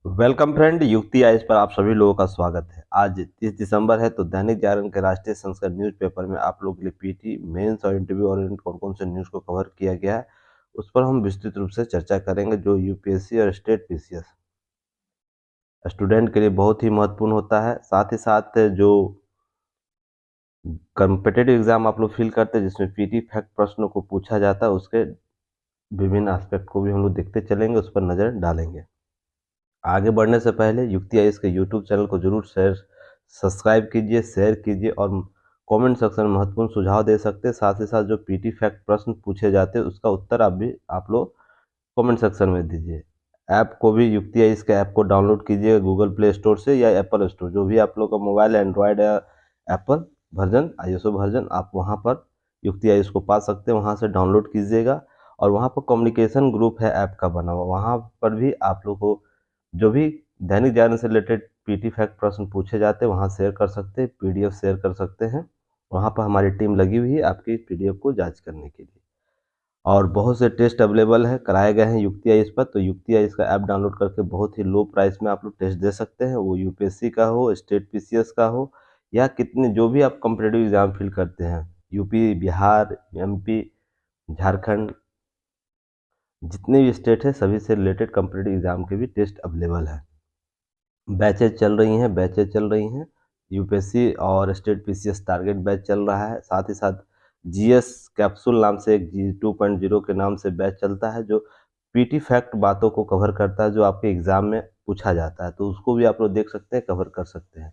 Welcome friend, युक्ति eyes पर आप सभी लोगों का स्वागत है। आज 30 दिसंबर है तो दैनिक जागरण के राष्ट्रीय संस्करण न्यूज़पेपर में आप लोगों के लिए पीटी मेंस और इंटरव्यू और कौन कौन से न्यूज़ को कवर किया गया है उस पर हम विस्तृत रूप से चर्चा करेंगे, जो यूपीएससी और स्टेट पीसीएस स्टूडेंट के लिए बहुत ही महत्वपूर्ण होता है। साथ ही साथ जो कम्पिटिटिव एग्जाम आप लोग फील करते हैं जिसमें पीटी फैक्ट प्रश्नों को पूछा जाता है, उसके विभिन्न एस्पेक्ट को भी हम लोग देखते चलेंगे, उस पर नज़र डालेंगे। आगे बढ़ने से पहले युक्ति आइज के यूट्यूब चैनल को जरूर सब्सक्राइब कीजिए, शेयर कीजिए और कमेंट सेक्शन में महत्वपूर्ण सुझाव दे सकते हैं। साथ ही साथ जो पीटी फैक्ट प्रश्न पूछे जाते हैं उसका उत्तर आप लोग कमेंट सेक्शन में दीजिए। ऐप को भी युक्ति आइज के ऐप को डाउनलोड कीजिए गूगल प्ले स्टोर से या एप्पल स्टोर, जो भी आप लोग का मोबाइल एंड्रॉयड या एप्पल वर्जन आईएसओ वर्जन, आप वहाँ पर युक्ति आइज को पा सकते हैं। वहाँ से डाउनलोड कीजिएगा और वहाँ पर कम्युनिकेशन ग्रुप है ऐप का बना हुआ, वहाँ पर भी आप लोग को जो भी दैनिक जागरण से रिलेटेड पीटी फैक्ट प्रश्न पूछे जाते हैं वहाँ शेयर कर सकते हैं, पीडीएफ शेयर कर सकते हैं। वहाँ पर हमारी टीम लगी हुई है आपकी पीडीएफ को जांच करने के लिए। और बहुत से टेस्ट अवेलेबल है, कराए गए हैं युक्ति आइज पर, तो युक्ति आइज का ऐप डाउनलोड करके बहुत ही लो प्राइस में आप लोग टेस्ट दे सकते हैं। वो यूपीएससी का हो, स्टेट पीसीएस का हो, या कितने जो भी आप कॉम्पिटेटिव एग्जाम फील करते हैं, यूपी, बिहार, एमपी, झारखंड, जितने भी स्टेट है सभी से रिलेटेड कॉम्पिटेटिव एग्जाम के भी टेस्ट अवेलेबल है। बैचेज चल रही हैं यूपीएससी और स्टेट पीसीएस टारगेट बैच चल रहा है। साथ ही साथ जीएस कैप्सूल नाम से एक जी 2.0 के नाम से बैच चलता है, जो पीटी फैक्ट बातों को कवर करता है जो आपके एग्जाम में पूछा जाता है, तो उसको भी आप लोग देख सकते हैं, कवर कर सकते हैं।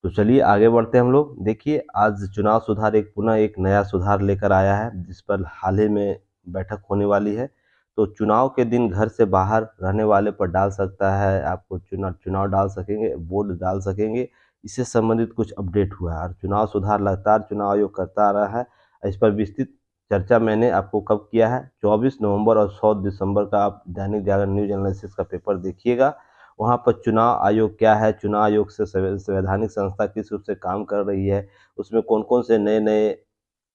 तो चलिए आगे बढ़ते हैं हम लोग। देखिए, आज चुनाव सुधार पुनः एक नया सुधार लेकर आया है जिस पर हाल ही में बैठक होने वाली है। तो चुनाव के दिन घर से बाहर रहने वाले पर डाल सकता है, आपको चुनाव डाल सकेंगे, वोट डाल सकेंगे। इससे संबंधित कुछ अपडेट हुआ है और चुनाव सुधार लगातार चुनाव आयोग करता आ रहा है। इस पर विस्तृत चर्चा मैंने आपको कब किया है, 24 नवंबर और 100 दिसंबर का आप दैनिक जागरण न्यूज एनालिसिस का पेपर देखिएगा। वहाँ पर चुनाव आयोग क्या है, चुनाव आयोग से संवैधानिक संस्था किस रूप से काम कर रही है, उसमें कौन कौन से नए नए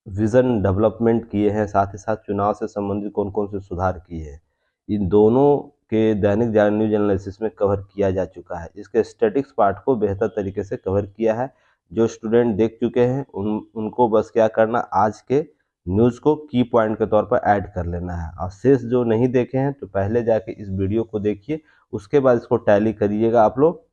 विज़न डेवलपमेंट किए हैं, साथ ही साथ चुनाव से संबंधित कौन कौन से सुधार किए हैं, इन दोनों के दैनिक जागरण न्यूज एनालिसिस में कवर किया जा चुका है। इसके स्टैटिक्स पार्ट को बेहतर तरीके से कवर किया है। जो स्टूडेंट देख चुके हैं उनको बस क्या करना, आज के न्यूज़ को की पॉइंट के तौर पर ऐड कर लेना है, और शेष जो नहीं देखे हैं तो पहले जाके इस वीडियो को देखिए, उसके बाद इसको टैली करिएगा आप लोग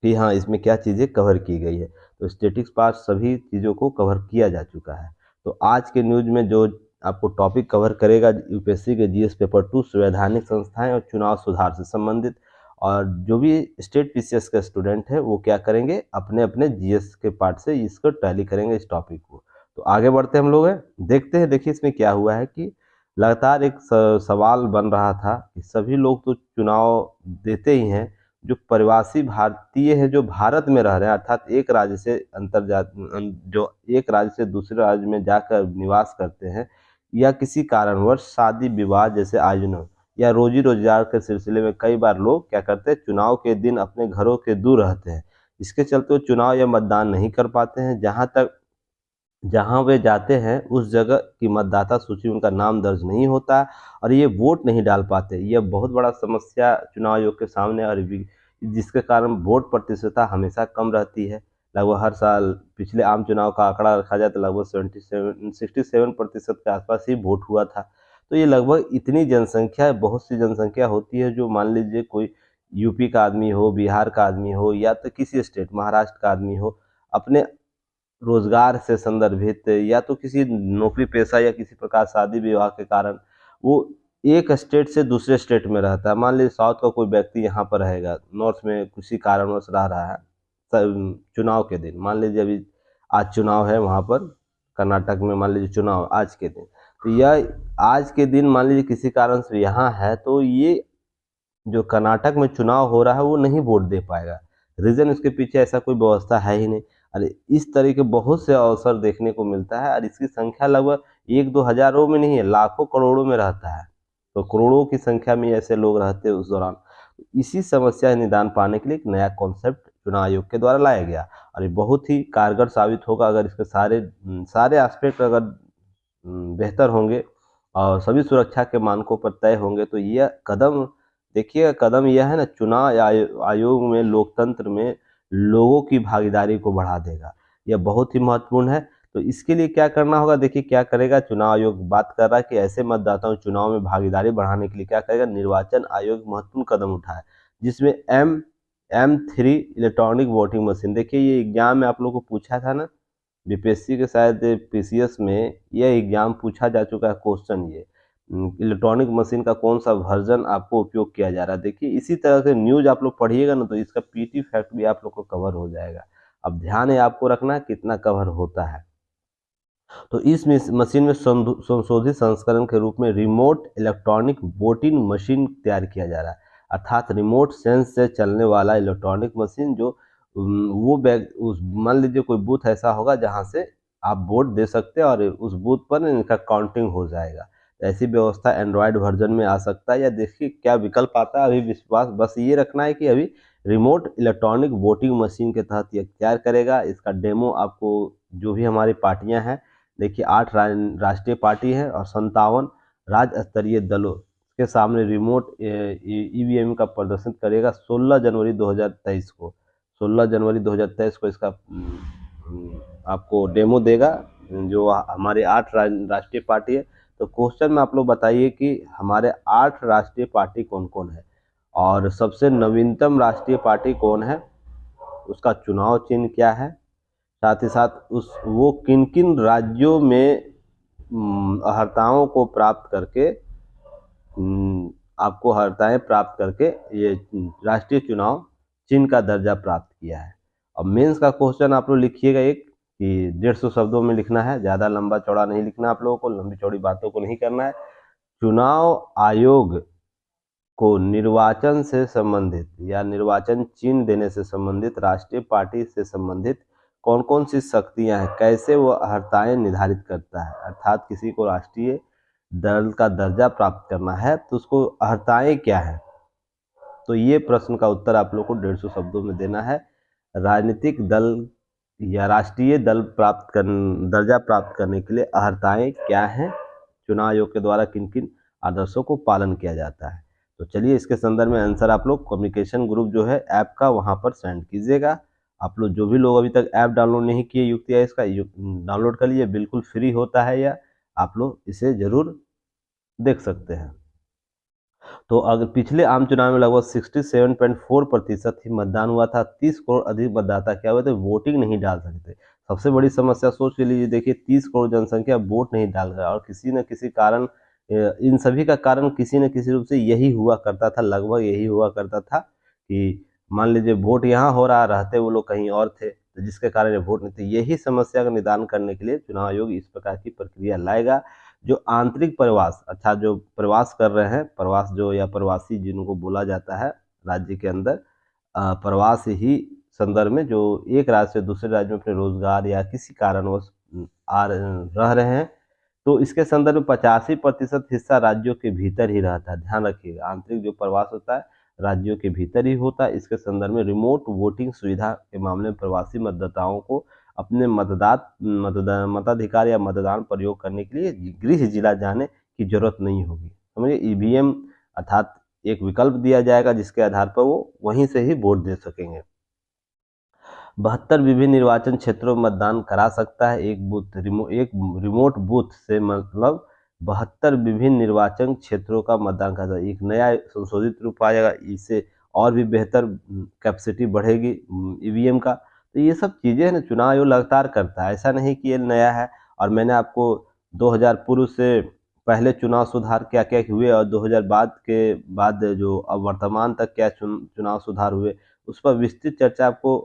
कि हाँ इसमें क्या चीज़ें कवर की गई है। तो स्टैटिक्स पार्ट सभी चीज़ों को कवर किया जा चुका है। तो आज के न्यूज़ में जो आपको टॉपिक कवर करेगा, यूपीएससी के जीएस पेपर 2 संवैधानिक संस्थाएं और चुनाव सुधार से संबंधित। और जो भी स्टेट पीसीएस के स्टूडेंट है वो क्या करेंगे, अपने अपने जीएस के पार्ट से इसको टैली करेंगे इस टॉपिक को। तो आगे बढ़ते हम लोग हैं, देखते हैं। देखिए इसमें क्या हुआ है कि लगातार एक सवाल बन रहा था कि सभी लोग तो चुनाव देते ही हैं, जो प्रवासी भारतीय है जो भारत में रह रहे हैं, अर्थात एक राज्य से जो एक राज्य से दूसरे राज्य में जाकर निवास करते हैं, या किसी कारणवश शादी विवाह जैसे आयोजनों या रोजी रोजगार के सिलसिले में कई बार लोग क्या करते हैं, चुनाव के दिन अपने घरों के दूर रहते हैं। इसके चलते वो चुनाव या मतदान नहीं कर पाते हैं। जहाँ वे जाते हैं उस जगह की मतदाता सूची में उनका नाम दर्ज नहीं होता और ये वोट नहीं डाल पाते। यह बहुत बड़ा समस्या चुनाव आयोग के सामने और जिसके कारण वोट प्रतिशतता हमेशा कम रहती है। लगभग हर साल पिछले आम चुनाव का आंकड़ा रखा जाए तो लगभग 67% के आसपास ही वोट हुआ था। तो ये लगभग इतनी जनसंख्या, बहुत सी जनसंख्या होती है, जो मान लीजिए कोई यूपी का आदमी हो, बिहार का आदमी हो, या तो किसी स्टेट महाराष्ट्र का आदमी हो, अपने रोजगार से संदर्भित या तो किसी नौकरी पेशा या किसी प्रकार शादी विवाह के कारण वो एक स्टेट से दूसरे स्टेट में रहता है। मान लीजिए साउथ का कोई व्यक्ति यहाँ पर रहेगा, नॉर्थ में किसी कारणवश रह रहा है, चुनाव के दिन मान लीजिए अभी आज चुनाव है वहाँ पर कर्नाटक में, मान लीजिए चुनाव आज के दिन, तो यह आज के दिन मान लीजिए किसी कारण से यहाँ है, तो ये जो कर्नाटक में चुनाव हो रहा है वो नहीं वोट दे पाएगा। रीज़न इसके पीछे ऐसा कोई व्यवस्था है ही नहीं। अरे इस तरह के बहुत से अवसर देखने को मिलता है और इसकी संख्या लगभग 1-2 हज़ारों में नहीं है, लाखों करोड़ों में रहता है। तो करोड़ों की संख्या में ऐसे लोग रहते हैं उस दौरान। इसी समस्या निदान पाने के लिए एक नया कॉन्सेप्ट चुनाव आयोग के द्वारा लाया गया और ये बहुत ही कारगर साबित होगा अगर इसके सारे एस्पेक्ट अगर बेहतर होंगे और सभी सुरक्षा के मानकों पर तय होंगे, तो यह कदम देखिए कदम यह है ना, चुनाव आयोग में लोकतंत्र में लोगों की भागीदारी को बढ़ा देगा। यह बहुत ही महत्वपूर्ण है। तो इसके लिए क्या करना होगा, देखिए क्या करेगा चुनाव आयोग, बात कर रहा है कि ऐसे मतदाताओं चुनाव में भागीदारी बढ़ाने के लिए क्या करेगा, निर्वाचन आयोग महत्वपूर्ण कदम उठाए, जिसमें M3 इलेक्ट्रॉनिक वोटिंग मशीन। देखिए ये एग्जाम में आप लोगों को पूछा था ना, बीपीएससी के शायद पीसीएस में यह एग्जाम पूछा जा चुका है क्वेश्चन। ये इलेक्ट्रॉनिक मशीन का कौन सा वर्जन आपको उपयोग किया जा रहा है। देखिए इसी तरह से न्यूज आप लोग पढ़िएगा ना, तो इसका पीटी फैक्ट भी आप लोग को कवर हो जाएगा। अब ध्यान है आपको रखना कितना कवर होता है। तो इस मशीन में संशोधित संस्करण के रूप में रिमोट इलेक्ट्रॉनिक वोटिंग मशीन तैयार किया जा रहा है, अर्थात रिमोट सेंस से चलने वाला इलेक्ट्रॉनिक मशीन, जो उस मान लीजिए कोई बूथ ऐसा होगा जहां से आप वोट दे सकते हैं और उस बूथ पर इनका काउंटिंग हो जाएगा। ऐसी व्यवस्था एंड्रॉयड वर्जन में आ सकता है, या देखिए क्या विकल्प आता है। अभी विश्वास बस ये रखना है कि अभी रिमोट इलेक्ट्रॉनिक वोटिंग मशीन के तहत ये तैयार करेगा। इसका डेमो आपको जो भी हमारी पार्टियां हैं, देखिए 8 राष्ट्रीय पार्टी है और 57 राज्य स्तरीय दलों के सामने रिमोट ईवीएम का प्रदर्शन करेगा 16 जनवरी 2023 को। 16 जनवरी 2023 को इसका आपको डेमो देगा, जो हमारे 8 राष्ट्रीय पार्टी है। तो क्वेश्चन में आप लोग बताइए कि हमारे 8 राष्ट्रीय पार्टी कौन कौन है, और सबसे नवीनतम राष्ट्रीय पार्टी कौन है, उसका चुनाव चिन्ह क्या है, साथ ही साथ उस वो किन किन राज्यों में अर्हताओं को प्राप्त करके आपको अर्हताएं प्राप्त करके ये राष्ट्रीय चुनाव चिन्ह का दर्जा प्राप्त किया है। अब मेंस का क्वेश्चन आप लोग लिखिएगा एक, कि 150 शब्दों में लिखना है, ज़्यादा लंबा चौड़ा नहीं लिखना, आप लोगों को लंबी चौड़ी बातों को नहीं करना है। चुनाव आयोग को निर्वाचन से संबंधित या निर्वाचन चिन्ह देने से संबंधित राष्ट्रीय पार्टी से संबंधित कौन कौन सी शक्तियां हैं, कैसे वो अर्हताएं निर्धारित करता है। अर्थात किसी को राष्ट्रीय दल का दर्जा प्राप्त करना है तो उसको अर्हताएं क्या है। तो ये प्रश्न का उत्तर आप लोग को 150 शब्दों में देना है। राजनीतिक दल या राष्ट्रीय दल दर्जा प्राप्त करने के लिए अर्हताएं क्या हैं, चुनाव आयोग के द्वारा किन किन आदर्शों को पालन किया जाता है। तो चलिए इसके संदर्भ में आंसर आप लोग कम्युनिकेशन ग्रुप जो है ऐप का वहाँ पर सेंड कीजिएगा। आप लोग जो भी लोग अभी तक ऐप डाउनलोड नहीं किए युक्ति है, इसका डाउनलोड कर लीजिए, बिल्कुल फ्री होता है, या आप लोग इसे ज़रूर देख सकते हैं। तो अगर पिछले आम चुनाव में लगभग 67.4% ही मतदान हुआ था, 30 करोड़ अधिक मतदाता क्या हुए थे, वोटिंग नहीं डाल सकते। सबसे बड़ी समस्या सोच के लीजिए, देखिए 30 करोड़ जनसंख्या वोट नहीं डाल रहा, और किसी न किसी कारण इन सभी का कारण किसी न किसी रूप से यही हुआ करता था, लगभग यही हुआ करता था कि मान लीजिए वोट यहाँ हो रहा, रहते वो लोग कहीं और थे, तो जिसके कारण ये वोट नहीं थे। यही समस्या का निदान करने के लिए चुनाव आयोग इस प्रकार की प्रक्रिया लाएगा। जो आंतरिक प्रवास, अच्छा जो प्रवास कर रहे हैं, प्रवास जो या प्रवासी जिनको बोला जाता है राज्य के अंदर, प्रवास ही संदर्भ में जो एक राज्य से दूसरे राज्य में अपने रोजगार या किसी कारणवश रह रहे हैं, तो इसके संदर्भ में 85% हिस्सा राज्यों के भीतर ही रहता है। ध्यान रखिएगा, आंतरिक जो प्रवास होता है राज्यों के भीतर ही होता है। इसके संदर्भ में रिमोट वोटिंग सुविधा के मामले में प्रवासी मतदाताओं को अपने मताधिकार या मतदान प्रयोग करने के लिए गृह जिला जाने की जरूरत नहीं होगी। समझिए, ईवीएम अर्थात एक विकल्प दिया जाएगा जिसके आधार पर वो वहीं से ही वोट दे सकेंगे। 72 विभिन्न निर्वाचन क्षेत्रों में मतदान करा सकता है एक रिमोट बूथ से, मतलब 72 विभिन्न निर्वाचन क्षेत्रों का मतदान करा सकता है। एक नया संशोधित रूप आ जाएगा, इससे और भी बेहतर कैपेसिटी बढ़ेगी ईवीएम का। तो ये सब चीज़ें हैं ना, चुनाव आयोग लगातार करता है, ऐसा नहीं कि ये नया है। और मैंने आपको 2000 पूर्व से पहले चुनाव सुधार क्या क्या हुए और 2000 बाद जो अब वर्तमान तक क्या चुनाव सुधार हुए, उस पर विस्तृत चर्चा आपको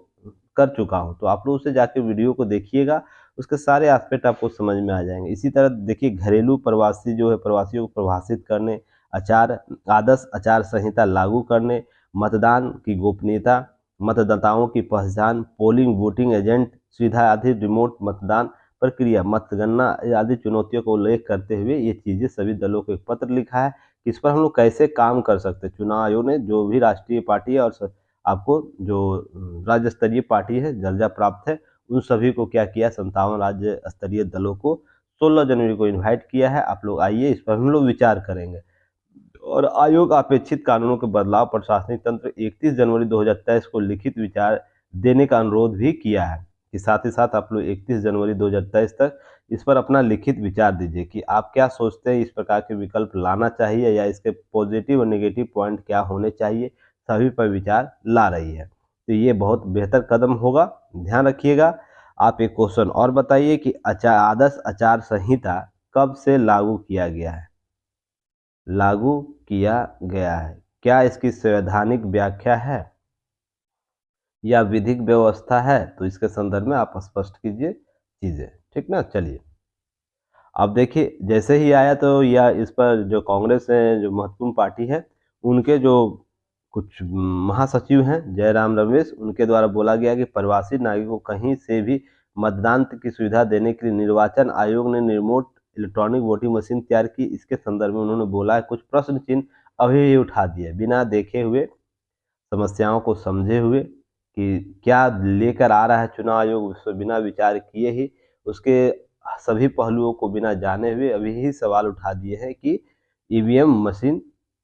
कर चुका हूँ। तो आप लोग उसे जाके वीडियो को देखिएगा, उसके सारे एस्पेक्ट आपको समझ में आ जाएंगे। इसी तरह देखिए, घरेलू प्रवासी जो है, प्रवासियों को प्रभाषित करने, आदर्श आचार संहिता लागू करने, मतदान की गोपनीयता, मतदाताओं की पहचान, पोलिंग वोटिंग एजेंट सुविधा आदि, रिमोट मतदान प्रक्रिया, मतगणना आदि चुनौतियों को उल्लेख करते हुए ये चीज़ें सभी दलों को एक पत्र लिखा है कि इस पर हम लोग कैसे काम कर सकते हैं। चुनाव आयोग ने जो भी राष्ट्रीय पार्टी है और आपको जो राज्य स्तरीय पार्टी है दर्जा प्राप्त है, उन सभी को क्या किया, 57 राज्य स्तरीय दलों को 16 जनवरी को इन्वाइट किया है। आप लोग आइए, इस पर हम लोग विचार करेंगे। और आयोग अपेक्षित कानूनों के बदलाव प्रशासनिक तंत्र 31 जनवरी 2023 को लिखित विचार देने का अनुरोध भी किया है कि साथ ही साथ आप लोग 31 जनवरी 2023 तक इस पर अपना लिखित विचार दीजिए कि आप क्या सोचते हैं, इस प्रकार के विकल्प लाना चाहिए या इसके पॉजिटिव और नेगेटिव पॉइंट क्या होने चाहिए, सभी पर विचार ला रही है। तो ये बहुत बेहतर कदम होगा, ध्यान रखिएगा। आप एक क्वेश्चन और बताइए कि आदर्श आचार संहिता कब से लागू किया गया है? लागू किया गया है, क्या इसकी संवैधानिक व्याख्या है या विधिक व्यवस्था है? तो इसके संदर्भ में आप स्पष्ट कीजिए चीजें, ठीक ना। चलिए अब देखिए, जैसे ही आया तो या इस पर जो कांग्रेस है, जो महत्वपूर्ण पार्टी है, उनके जो कुछ महासचिव हैं जयराम रमेश, उनके द्वारा बोला गया कि प्रवासी नागरिकों को कहीं से भी मतदान की सुविधा देने के लिए निर्वाचन आयोग ने रिमोट इलेक्ट्रॉनिक वोटिंग मशीन तैयार की। इसके संदर्भ में उन्होंने बोला है कुछ प्रश्न चिन्ह अभी ही उठा दिए, बिना देखे हुए, समस्याओं को समझे हुए कि क्या लेकर आ रहा है चुनाव आयोग, उस पर बिना विचार किए ही, उसके सभी पहलुओं को बिना जाने हुए अभी ही सवाल उठा दिए हैं कि ईवीएम मशीन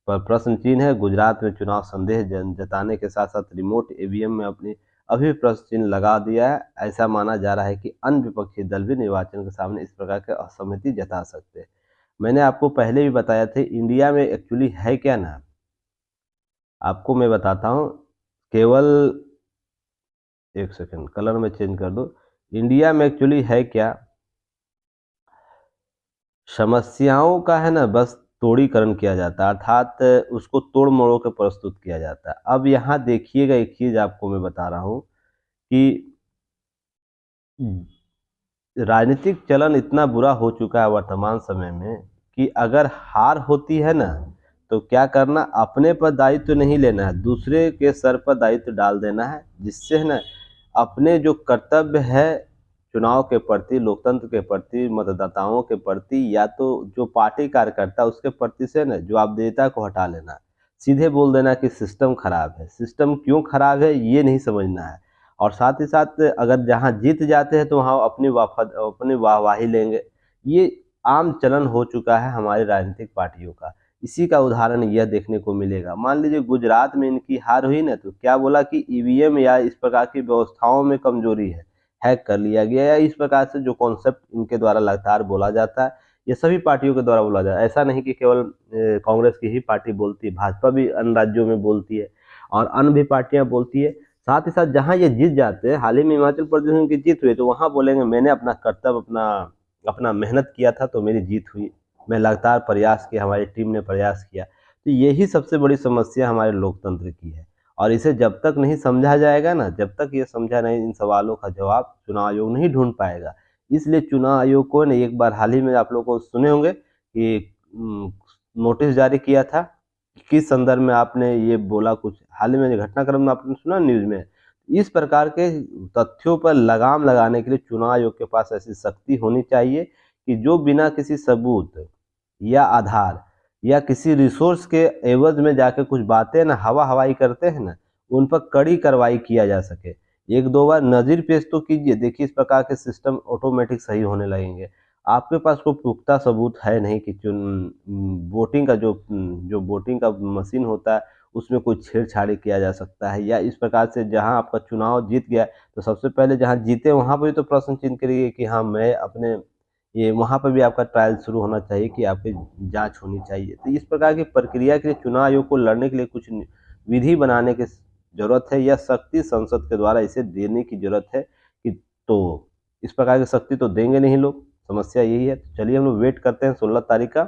पर प्रश्न चिन्ह है। गुजरात में चुनाव संदेह जताने के साथ साथ रिमोट ईवीएम में अपनी अभी प्रश्न चिन्ह लगा दिया है। ऐसा माना जा रहा है कि अन्य विपक्षी दल भी निर्वाचन के सामने इस प्रकार के असहमति जता सकते हैं। मैंने आपको पहले भी बताया था, इंडिया में एक्चुअली है क्या ना, आपको मैं बताता हूँ। केवल एक सेकंड, कलर में चेंज कर दो। इंडिया में एक्चुअली है क्या, समस्याओं का है ना बस तोड़ीकरण किया जाता है, अर्थात उसको तोड़ मरोड़ के प्रस्तुत किया जाता है। अब यहाँ देखिएगा, एक चीज आपको मैं बता रहा हूँ कि राजनीतिक चलन इतना बुरा हो चुका है वर्तमान समय में कि अगर हार होती है ना, तो क्या करना, अपने पर दायित्व नहीं लेना है, दूसरे के सर पर दायित्व डाल देना है, जिससे है ना अपने जो कर्तव्य है चुनाव के प्रति, लोकतंत्र के प्रति, मतदाताओं के प्रति, या तो जो पार्टी कार्यकर्ता उसके प्रति से ना जवाबदेहिता को हटा लेना। सीधे बोल देना कि सिस्टम खराब है। सिस्टम क्यों खराब है ये नहीं समझना है। और साथ ही साथ अगर जहाँ जीत जाते हैं तो वहाँ अपनी वाहवाही लेंगे। ये आम चलन हो चुका है हमारी राजनीतिक पार्टियों का। इसी का उदाहरण यह देखने को मिलेगा। मान लीजिए गुजरात में इनकी हार हुई ना, तो क्या बोला कि ईवीएम या इस प्रकार की व्यवस्थाओं में कमजोरी है, हैक कर लिया गया, या इस प्रकार से जो कॉन्सेप्ट इनके द्वारा लगातार बोला जाता है, ये सभी पार्टियों के द्वारा बोला जाता है। ऐसा नहीं कि केवल कांग्रेस की ही पार्टी बोलती है, भाजपा भी अन्य राज्यों में बोलती है और अन्य भी पार्टियां बोलती है। साथ ही साथ जहां ये जीत जाते हैं, हाल ही में हिमाचल प्रदेश में उनकी जीत हुई, तो वहां बोलेंगे मैंने अपना कर्तव्य, अपना अपना मेहनत किया था तो मेरी जीत हुई, मैं लगातार प्रयास किया, हमारी टीम ने प्रयास किया। तो यही सबसे बड़ी समस्या हमारे लोकतंत्र की है। और इसे जब तक नहीं समझा जाएगा ना, जब तक ये समझा नहीं, इन सवालों का जवाब चुनाव आयोग नहीं ढूंढ पाएगा। इसलिए चुनाव आयोग को ने एक बार हाल ही में आप लोग को सुने होंगे कि नोटिस जारी किया था। किस संदर्भ में आपने ये बोला, कुछ हाल ही में घटनाक्रम में आपने सुना न्यूज में। इस प्रकार के तथ्यों पर लगाम लगाने के लिए चुनाव आयोग के पास ऐसी शक्ति होनी चाहिए कि जो बिना किसी सबूत या आधार या किसी रिसोर्स के एवज में जाके कुछ बातें ना हवा हवाई करते हैं ना, उन पर कड़ी कार्रवाई किया जा सके। एक दो बार नज़ीर पेश तो कीजिए, देखिए इस प्रकार के सिस्टम ऑटोमेटिक सही होने लगेंगे। आपके पास कोई पुख्ता सबूत है नहीं कि वोटिंग का जो वोटिंग का मशीन होता है उसमें कोई छेड़छाड़ी किया जा सकता है, या इस प्रकार से जहां आपका चुनाव जीत गया तो सबसे पहले जहां जीते वहां पर भी तो प्रश्न चिन्ह करिए कि हाँ मैं अपने, ये वहाँ पर भी आपका ट्रायल शुरू होना चाहिए कि आपकी जांच होनी चाहिए। तो इस प्रकार की प्रक्रिया के लिए चुनाव आयोग को लड़ने के लिए कुछ विधि बनाने की जरूरत है, या शक्ति संसद के द्वारा इसे देने की जरूरत है कि, तो इस प्रकार की शक्ति तो देंगे नहीं लोग, समस्या यही है। तो चलिए हम लोग वेट करते हैं 16 तारीख का,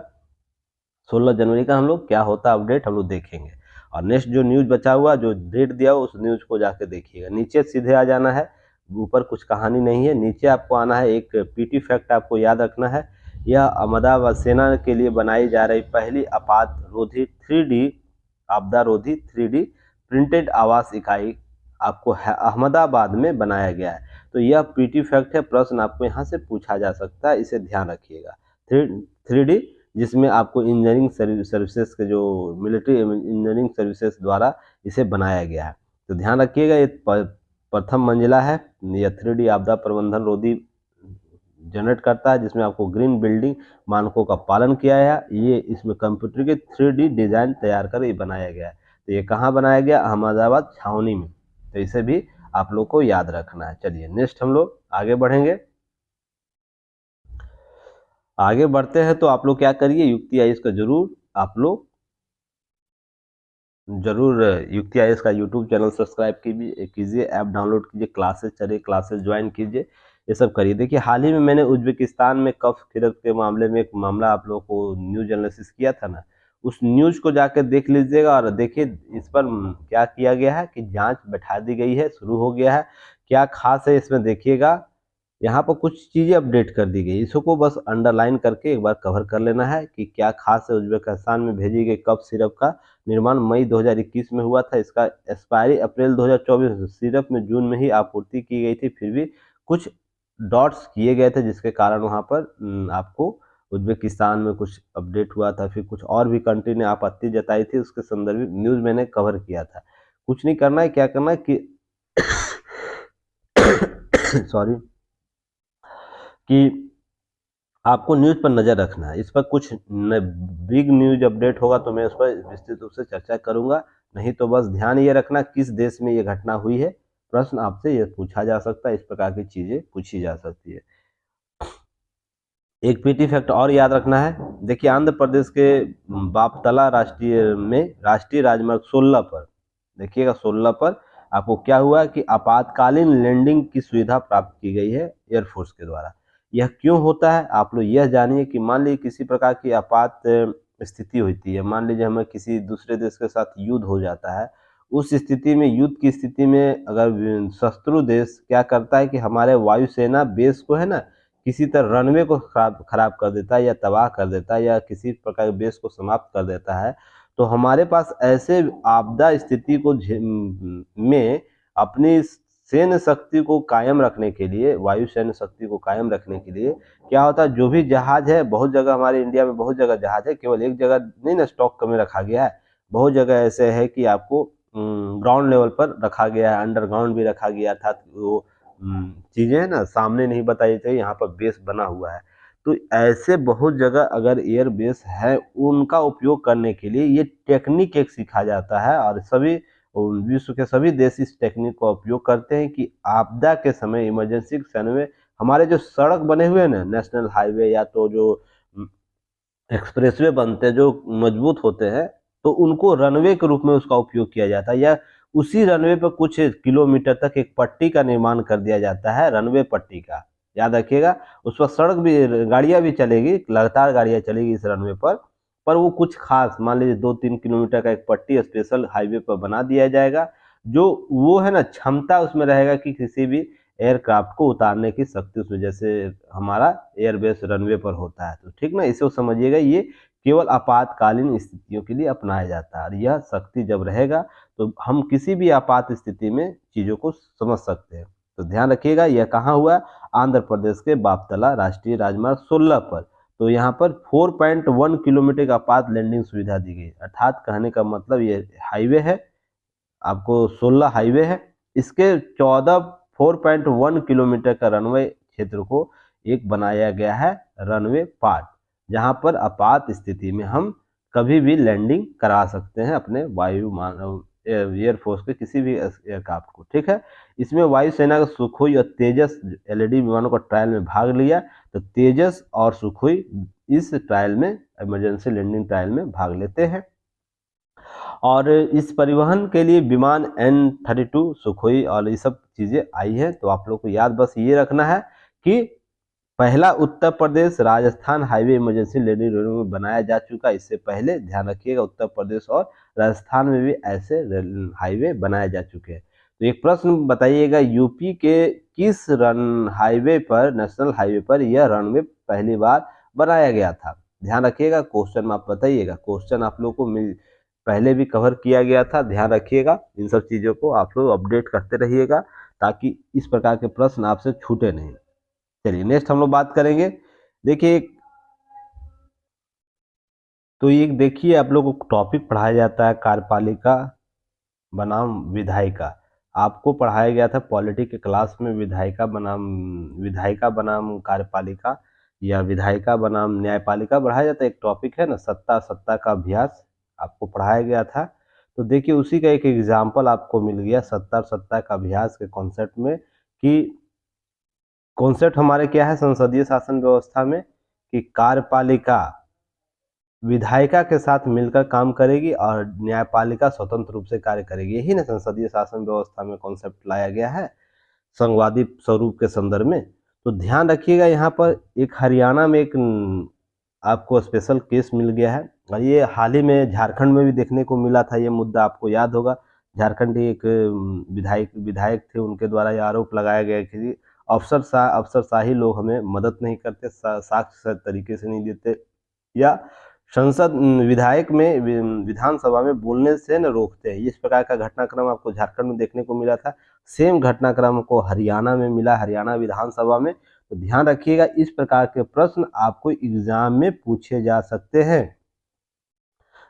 16 जनवरी का हम लोग क्या होता है अपडेट हम लोग देखेंगे। और नेक्स्ट जो न्यूज बचा हुआ, जो डेट दिया हुआ, उस न्यूज को जाके देखिएगा। नीचे सीधे आ जाना है, ऊपर कुछ कहानी नहीं है, नीचे आपको आना है। एक पीटी फैक्ट आपको याद रखना है, यह अहमदाबाद सेना के लिए बनाई जा रही पहली आपात रोधी 3D आपदा रोधी 3D प्रिंटेड आवास इकाई आपको अहमदाबाद में बनाया गया है। तो यह पीटी फैक्ट है, प्रश्न आपको यहाँ से पूछा जा सकता है, इसे ध्यान रखिएगा। 3D जिसमें आपको इंजीनियरिंग सर्विसेज के, जो मिलिट्री इंजीनियरिंग सर्विसेज द्वारा इसे बनाया गया है। तो ध्यान रखिएगा, ये प्रथम मंजिला है। यह 3D आपदा प्रबंधन रोधी जनरेट करता है, जिसमें आपको ग्रीन बिल्डिंग मानकों का पालन किया है। ये इसमें कंप्यूटर के 3D डिजाइन तैयार कर ये बनाया गया है। तो ये कहाँ बनाया गया? अहमदाबाद छावनी में। तो इसे भी आप लोग को याद रखना है। चलिए नेक्स्ट हम लोग आगे बढ़ेंगे। आगे बढ़ते हैं तो आप लोग क्या करिए, युक्ति आईएएस का जरूर आप लोग जरूर युक्ति आईएएस का यूट्यूब चैनल सब्सक्राइब कीजिए, ऐप डाउनलोड कीजिए, क्लासेस चलिए, क्लासेस ज्वाइन कीजिए, ये सब करिए। देखिए हाल ही में मैंने उज्बेकिस्तान में कफ खिरक के मामले में एक मामला आप लोगों को न्यूज एनालिसिस किया था ना, उस न्यूज को जाकर देख लीजिएगा और देखिए इस पर क्या किया गया है कि जांच बैठा दी गई है, शुरू हो गया है। क्या खास है इसमें देखिएगा, यहाँ पर कुछ चीज़ें अपडेट कर दी गई, इसको बस अंडरलाइन करके एक बार कवर कर लेना है कि क्या खास है। उज्बेकिस्तान में भेजी गई कफ सिरप का निर्माण मई 2021 में हुआ था, इसका एक्सपायरी अप्रैल 2024, सिरप में जून में ही आपूर्ति की गई थी, फिर भी कुछ डॉट्स किए गए थे जिसके कारण वहाँ पर आपको उज्बेकिस्तान में कुछ अपडेट हुआ था, फिर कुछ और भी कंट्री ने आपत्ति जताई थी, उसके संदर्भित न्यूज़ मैंने कवर किया था। कुछ नहीं करना है, क्या करना है कि सॉरी कि आपको न्यूज़ पर नज़र रखना है। इस पर कुछ बिग न्यूज अपडेट होगा तो मैं उस पर विस्तृत रूप से चर्चा करूंगा, नहीं तो बस ध्यान ये रखना किस देश में ये घटना हुई है, प्रश्न आपसे ये पूछा जा सकता है, इस प्रकार की चीज़ें पूछी जा सकती है। एक पीटी फैक्ट और याद रखना है। देखिए आंध्र प्रदेश के बापतला राष्ट्रीय राजमार्ग 16 पर, देखिएगा 16 पर आपको क्या हुआ कि आपातकालीन लैंडिंग की सुविधा प्राप्त की गई है एयरफोर्स के द्वारा। यह क्यों होता है आप लोग यह जानिए कि मान लीजिए किसी प्रकार की आपात स्थिति होती है, मान लीजिए हमें किसी दूसरे देश के साथ युद्ध हो जाता है, उस स्थिति में युद्ध की स्थिति में अगर शत्रु देश क्या करता है कि हमारे वायुसेना बेस को है ना किसी तरह रनवे को खराब कर देता है या तबाह कर देता है या किसी प्रकार के बेस को समाप्त कर देता है, तो हमारे पास ऐसे आपदा स्थिति को में अपनी सैन्य शक्ति को कायम रखने के लिए, वायु सैन्य शक्ति को कायम रखने के लिए क्या होता है, जो भी जहाज है, बहुत जगह हमारे इंडिया में बहुत जगह जहाज है, केवल एक जगह नहीं ना स्टॉक में रखा गया है, बहुत जगह ऐसे है कि आपको ग्राउंड लेवल पर रखा गया है, अंडरग्राउंड भी रखा गया था। वो चीज़ें हैं ना सामने नहीं बताई जाती, यहाँ पर बेस बना हुआ है। तो ऐसे बहुत जगह अगर एयर बेस है, उनका उपयोग करने के लिए ये टेक्निक एक सीखा जाता है और सभी विश्व के सभी देश इस टेक्निक का उपयोग करते हैं कि आपदा के समय, इमरजेंसी के समय में हमारे जो सड़क बने हुए हैं ना, नेशनल हाईवे या तो जो एक्सप्रेसवे बनते हैं जो मजबूत होते हैं, तो उनको रनवे के रूप में उसका उपयोग किया जाता है, या उसी रनवे पर कुछ किलोमीटर तक एक पट्टी का निर्माण कर दिया जाता है, रनवे पट्टी का, याद रखिएगा। उस पर सड़क भी, गाड़ियां भी चलेगी, लगातार गाड़ियां चलेगी इस रनवे पर वो कुछ खास मान लीजिए 2-3 किलोमीटर का एक पट्टी स्पेशल हाईवे पर बना दिया जाएगा, जो वो है ना क्षमता उसमें रहेगा कि किसी भी एयरक्राफ्ट को उतारने की शक्ति उसमें, जैसे हमारा एयरबेस रनवे पर होता है, तो ठीक ना, इसे समझिएगा ये केवल आपातकालीन स्थितियों के लिए अपनाया जाता है और यह शक्ति जब रहेगा तो हम किसी भी आपात स्थिति में चीज़ों को समझ सकते हैं। तो ध्यान रखिएगा यह कहाँ हुआ, आंध्र प्रदेश के बापतला राष्ट्रीय राजमार्ग 16 पर। तो यहाँ पर 4.1 किलोमीटर का आपात लैंडिंग सुविधा दी गई, अर्थात कहने का मतलब ये हाईवे है, आपको 16 हाईवे है, इसके 4.1 किलोमीटर का रनवे क्षेत्र को एक बनाया गया है रनवे पार्ट, जहां पर आपात स्थिति में हम कभी भी लैंडिंग करा सकते हैं अपने एयरफोर्स के किसी भी एयरक्राफ्ट को, ठीक है। इसमें वायुसेना का सुखोई और तेजस एलईडी विमानों का ट्रायल में भाग लिया, तो तेजस और सुखोई इस ट्रायल में, इमरजेंसी लैंडिंग ट्रायल में भाग लेते हैं। और इस परिवहन के लिए विमान N-32 सुखोई और ये सब चीज़ें आई है। तो आप लोग को याद बस ये रखना है कि पहला Uttar Pradesh Rajasthan highway emergency landing में बनाया जा चुका है, इससे पहले ध्यान रखिएगा उत्तर प्रदेश और राजस्थान में भी ऐसे हाईवे बनाए जा चुके हैं। तो एक प्रश्न बताइएगा, यूपी के किस हाईवे पर, नेशनल हाईवे पर यह रनवे पहली बार बनाया गया था? ध्यान रखिएगा, क्वेश्चन आप बताइएगा, क्वेश्चन आप लोग को पहले भी कवर किया गया था, ध्यान रखिएगा, इन सब चीज़ों को आप लोग अपडेट करते रहिएगा ताकि इस प्रकार के प्रश्न आपसे छूटे नहीं। चलिए नेक्स्ट हम लोग बात करेंगे। देखिए तो ये देखिए आप लोग को टॉपिक पढ़ाया जाता है कार्यपालिका बनाम विधायिका। आपको पढ़ाया गया था पॉलिटी के क्लास में विधायिका बनाम कार्यपालिका या विधायिका बनाम न्यायपालिका पढ़ाया जाता है, एक टॉपिक है ना, सत्ता का अभ्यास आपको पढ़ाया गया था। तो देखिए उसी का एक एग्जाम्पल आपको मिल गया सत्ता का अभ्यास के कॉन्सेप्ट में, कि कॉन्सेप्ट हमारे क्या है संसदीय शासन व्यवस्था में, कि कार्यपालिका विधायिका के साथ मिलकर काम करेगी और न्यायपालिका स्वतंत्र रूप से कार्य करेगी। यही ना संसदीय शासन व्यवस्था में कॉन्सेप्ट लाया गया है संघवादी स्वरूप के संदर्भ में। तो ध्यान रखिएगा यहाँ पर एक हरियाणा में एक आपको स्पेशल केस मिल गया है, और ये हाल ही में झारखंड में भी देखने को मिला था। ये मुद्दा आपको याद होगा, झारखंड के एक विधायक थे, उनके द्वारा ये आरोप लगाया गया कि अफसरशाही लोग हमें मदद नहीं करते, साक्ष्य तरीके से नहीं देते, या संसद विधायक में विधानसभा में बोलने से न रोकते हैं। इस प्रकार का घटनाक्रम आपको झारखंड में देखने को मिला था। सेम घटनाक्रम को हरियाणा में मिला, हरियाणा विधानसभा में। तो ध्यान रखिएगा इस प्रकार के प्रश्न आपको एग्जाम में पूछे जा सकते हैं,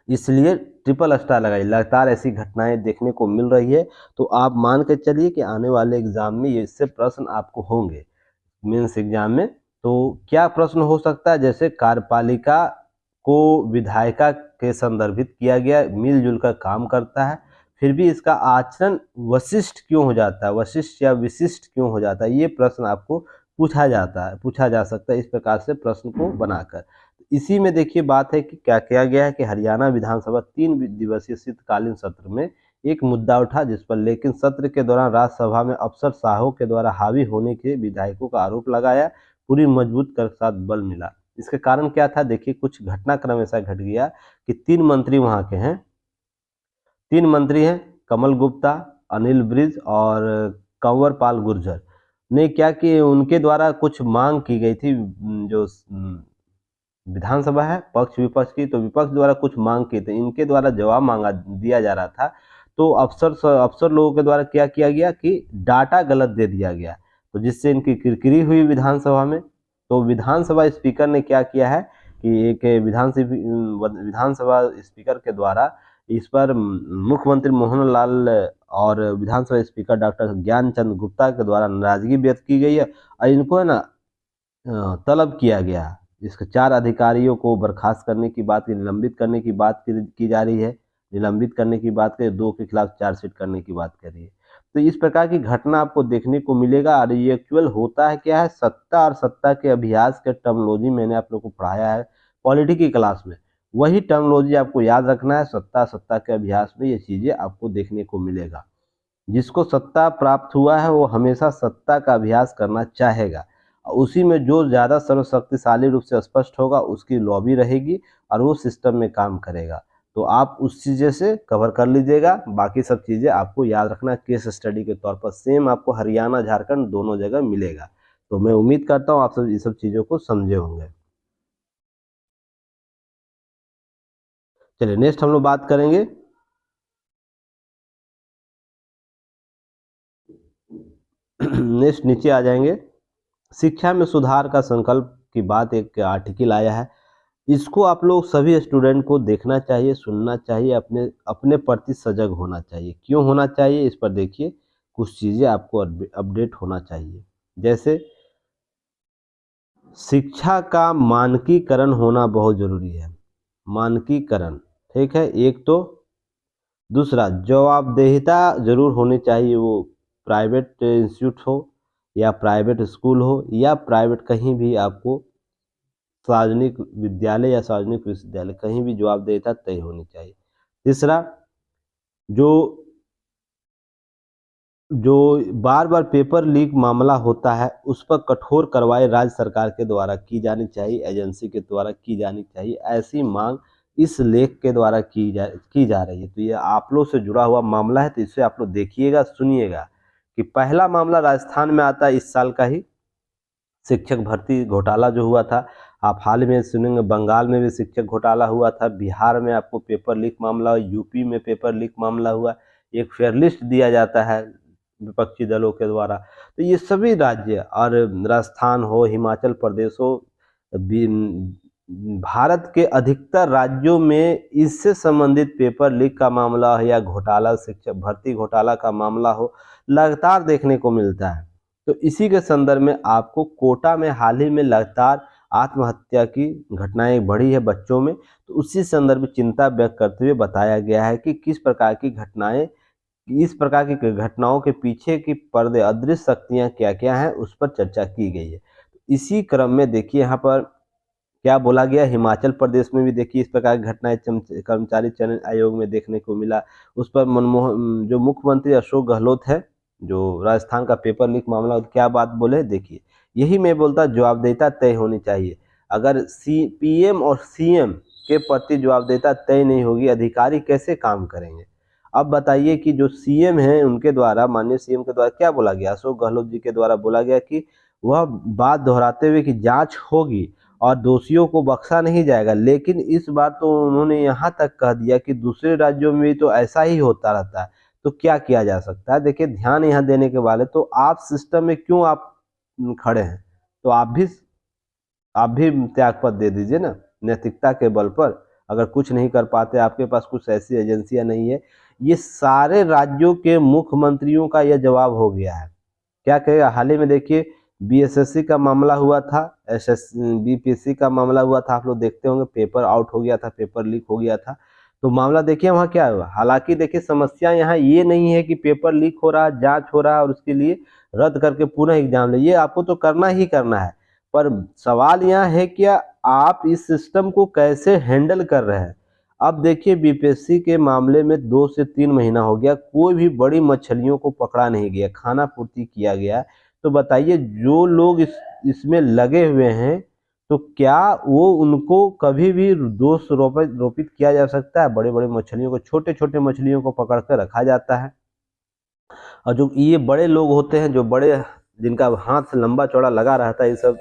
इसलिए ट्रिपल स्टार लगाइए। लगातार ऐसी घटनाएं देखने को मिल रही है, तो आप मान के चलिए कि आने वाले एग्जाम में ये इससे प्रश्न आपको होंगे मेंस एग्जाम में। तो क्या प्रश्न हो सकता है, जैसे कार्यपालिका को विधायिका के संदर्भित किया गया, मिलजुल कर काम करता है, फिर भी इसका आचरण वशिष्ठ क्यों हो जाता है, वशिष्ठ या विशिष्ट क्यों हो जाता है, ये प्रश्न आपको पूछा जा सकता है इस प्रकार से प्रश्न को बनाकर। इसी में देखिए बात है कि क्या किया गया है कि हरियाणा विधानसभा 3 दिवसीय शीतकालीन सत्र में एक मुद्दा उठा, जिस पर लेकिन सत्र के दौरान राज्यसभा में अफसरशाहों के द्वारा हावी होने के विधायकों का आरोप लगाया, पूरी मजबूत कर साथ बल मिला। इसके कारण क्या था, देखिए कुछ घटनाक्रम ऐसा घट गया कि 3 मंत्री वहां के हैं, 3 मंत्री हैं, कमल गुप्ता, अनिल विज और कंवर पाल गुर्जर ने क्या कि उनके द्वारा कुछ मांग की गई थी, जो विधानसभा है पक्ष विपक्ष की, तो विपक्ष द्वारा कुछ मांग की थी, इनके द्वारा जवाब मांगा दिया जा रहा था। तो अफसर लोगों के द्वारा क्या किया गया कि डाटा गलत दे दिया गया, तो जिससे इनकी किरकिरी हुई विधानसभा में। तो विधानसभा स्पीकर ने क्या किया है कि एक विधानसभा स्पीकर के द्वारा इस पर मुख्यमंत्री मोहन लाल और विधानसभा स्पीकर डॉक्टर ज्ञानचंद गुप्ता के द्वारा नाराजगी व्यक्त की गई है, और इनको है ना तलब किया गया। इसके 4 अधिकारियों को बर्खास्त करने की बात, निलंबित करने की बात की जा रही है, निलंबित करने की बात करें, 2 के खिलाफ चार्जशीट करने की बात कर रही है। तो इस प्रकार की घटना आपको देखने को मिलेगा। और ये एक्चुअल होता है क्या है, सत्ता और सत्ता के अभ्यास के टर्मोलॉजी मैंने आप लोग को पढ़ाया है पॉलिटी की क्लास में, वही टर्मोलॉजी आपको याद रखना है। सत्ता के अभ्यास में ये चीजें आपको देखने को मिलेगा। जिसको सत्ता प्राप्त हुआ है वो हमेशा सत्ता का अभ्यास करना चाहेगा, उसी में जो ज़्यादा सर्वशक्तिशाली रूप से स्पष्ट होगा उसकी लॉबी रहेगी और वो सिस्टम में काम करेगा। तो आप उस चीज़ें से कवर कर लीजिएगा, बाकी सब चीज़ें आपको याद रखना केस स्टडी के तौर पर। सेम आपको हरियाणा झारखंड दोनों जगह मिलेगा। तो मैं उम्मीद करता हूँ आप सब ये सब चीज़ों को समझे होंगे। चलिए नेक्स्ट हम लोग बात करेंगे नेक्स्ट नीचे आ जाएंगे, शिक्षा में सुधार का संकल्प की बात, एक आर्टिकल आया है। इसको आप लोग सभी स्टूडेंट को देखना चाहिए, सुनना चाहिए, अपने अपने प्रति सजग होना चाहिए। क्यों होना चाहिए इस पर देखिए, कुछ चीज़ें आपको अपडेट होना चाहिए। जैसे शिक्षा का मानकीकरण होना बहुत ज़रूरी है, मानकीकरण, ठीक है एक तो। दूसरा जवाबदेहिता जरूर होनी चाहिए, वो प्राइवेट इंस्टीट्यूट हो या प्राइवेट स्कूल हो या प्राइवेट कहीं भी आपको सार्वजनिक विद्यालय या सार्वजनिक विश्वविद्यालय कहीं भी जवाबदेहिता तय होनी चाहिए। तीसरा जो जो बार बार पेपर लीक मामला होता है उस पर कठोर कार्रवाई राज्य सरकार के द्वारा की जानी चाहिए, एजेंसी के द्वारा की जानी चाहिए। ऐसी मांग इस लेख के द्वारा की जा रही है। तो ये आप लोग से जुड़ा हुआ मामला है, तो इसे आप लोग देखिएगा, सुनिएगा। कि पहला मामला राजस्थान में आता है इस साल का ही, शिक्षक भर्ती घोटाला जो हुआ था। आप हाल में सुनेंगे बंगाल में भी शिक्षक घोटाला हुआ था, बिहार में आपको पेपर लीक मामला, यूपी में पेपर लीक मामला हुआ। एक फेयर लिस्ट दिया जाता है विपक्षी दलों के द्वारा। तो ये सभी राज्य, और राजस्थान हो, हिमाचल प्रदेश हो, भारत के अधिकतर राज्यों में इससे संबंधित पेपर लीक का मामला हो या घोटाला, शिक्षक भर्ती घोटाला का मामला हो, लगातार देखने को मिलता है। तो इसी के संदर्भ में आपको कोटा में हाल ही में लगातार आत्महत्या की घटनाएं बढ़ी है बच्चों में, तो उसी संदर्भ में चिंता व्यक्त करते हुए बताया गया है कि किस प्रकार की घटनाएं, इस प्रकार की घटनाओं के पीछे की पर्दे, अदृश्य शक्तियां क्या क्या हैं, उस पर चर्चा की गई है। इसी क्रम में देखिए यहाँ पर क्या बोला गया, हिमाचल प्रदेश में भी देखिए इस प्रकार की घटनाएं कर्मचारी चयन आयोग में देखने को मिला। उस पर मनमोहन, जो मुख्यमंत्री अशोक गहलोत है, जो राजस्थान का पेपर लीक मामला, क्या बात बोले देखिए, यही मैं बोलता, जवाबदेहिता तय होनी चाहिए। अगर पीएम और सीएम के प्रति जवाबदेहिता तय नहीं होगी, अधिकारी कैसे काम करेंगे। अब बताइए कि जो सीएम हैं उनके द्वारा, माननीय सीएम के द्वारा क्या बोला गया, अशोक गहलोत जी के द्वारा बोला गया कि वह बात दोहराते हुए कि जांच होगी और दोषियों को बख्शा नहीं जाएगा, लेकिन इस बार तो उन्होंने यहाँ तक कह दिया कि दूसरे राज्यों में भी तो ऐसा ही होता रहता है, तो क्या किया जा सकता है। देखिए ध्यान यहाँ देने के वाले, तो आप सिस्टम में क्यों आप खड़े हैं, तो आप भी त्याग पत्र दे दीजिए ना, नैतिकता के बल पर। अगर कुछ नहीं कर पाते, आपके पास कुछ ऐसी एजेंसियां नहीं है। ये सारे राज्यों के मुख्यमंत्रियों का यह जवाब हो गया है। क्या कहेगा, हाल ही में देखिए बीएसएससी का मामला हुआ था, बीपीएससी का मामला हुआ था, आप लोग देखते होंगे, पेपर आउट हो गया था, पेपर लीक हो गया था। तो मामला देखिए वहाँ क्या हुआ। हालांकि देखिए समस्या यहाँ ये नहीं है कि पेपर लीक हो रहा है, जांच हो रहा है और उसके लिए रद्द करके पुनः एग्जाम ले, ये आपको तो करना ही करना है। पर सवाल यहाँ है कि आप इस सिस्टम को कैसे हैंडल कर रहे हैं। अब देखिए बीपीएससी के मामले में 2 से 3 महीना हो गया, कोई भी बड़ी मछलियों को पकड़ा नहीं गया, खाना पूर्ति किया गया। तो बताइए जो लोग इसमें लगे हुए हैं, तो क्या वो उनको कभी भी दोष रोपित किया जा सकता है। बड़े बड़े मछलियों को, छोटे छोटे मछलियों को पकड़ कर रखा जाता है, और जो ये बड़े लोग होते हैं, जो बड़े, जिनका हाथ से लंबा चौड़ा लगा रहता है इस सब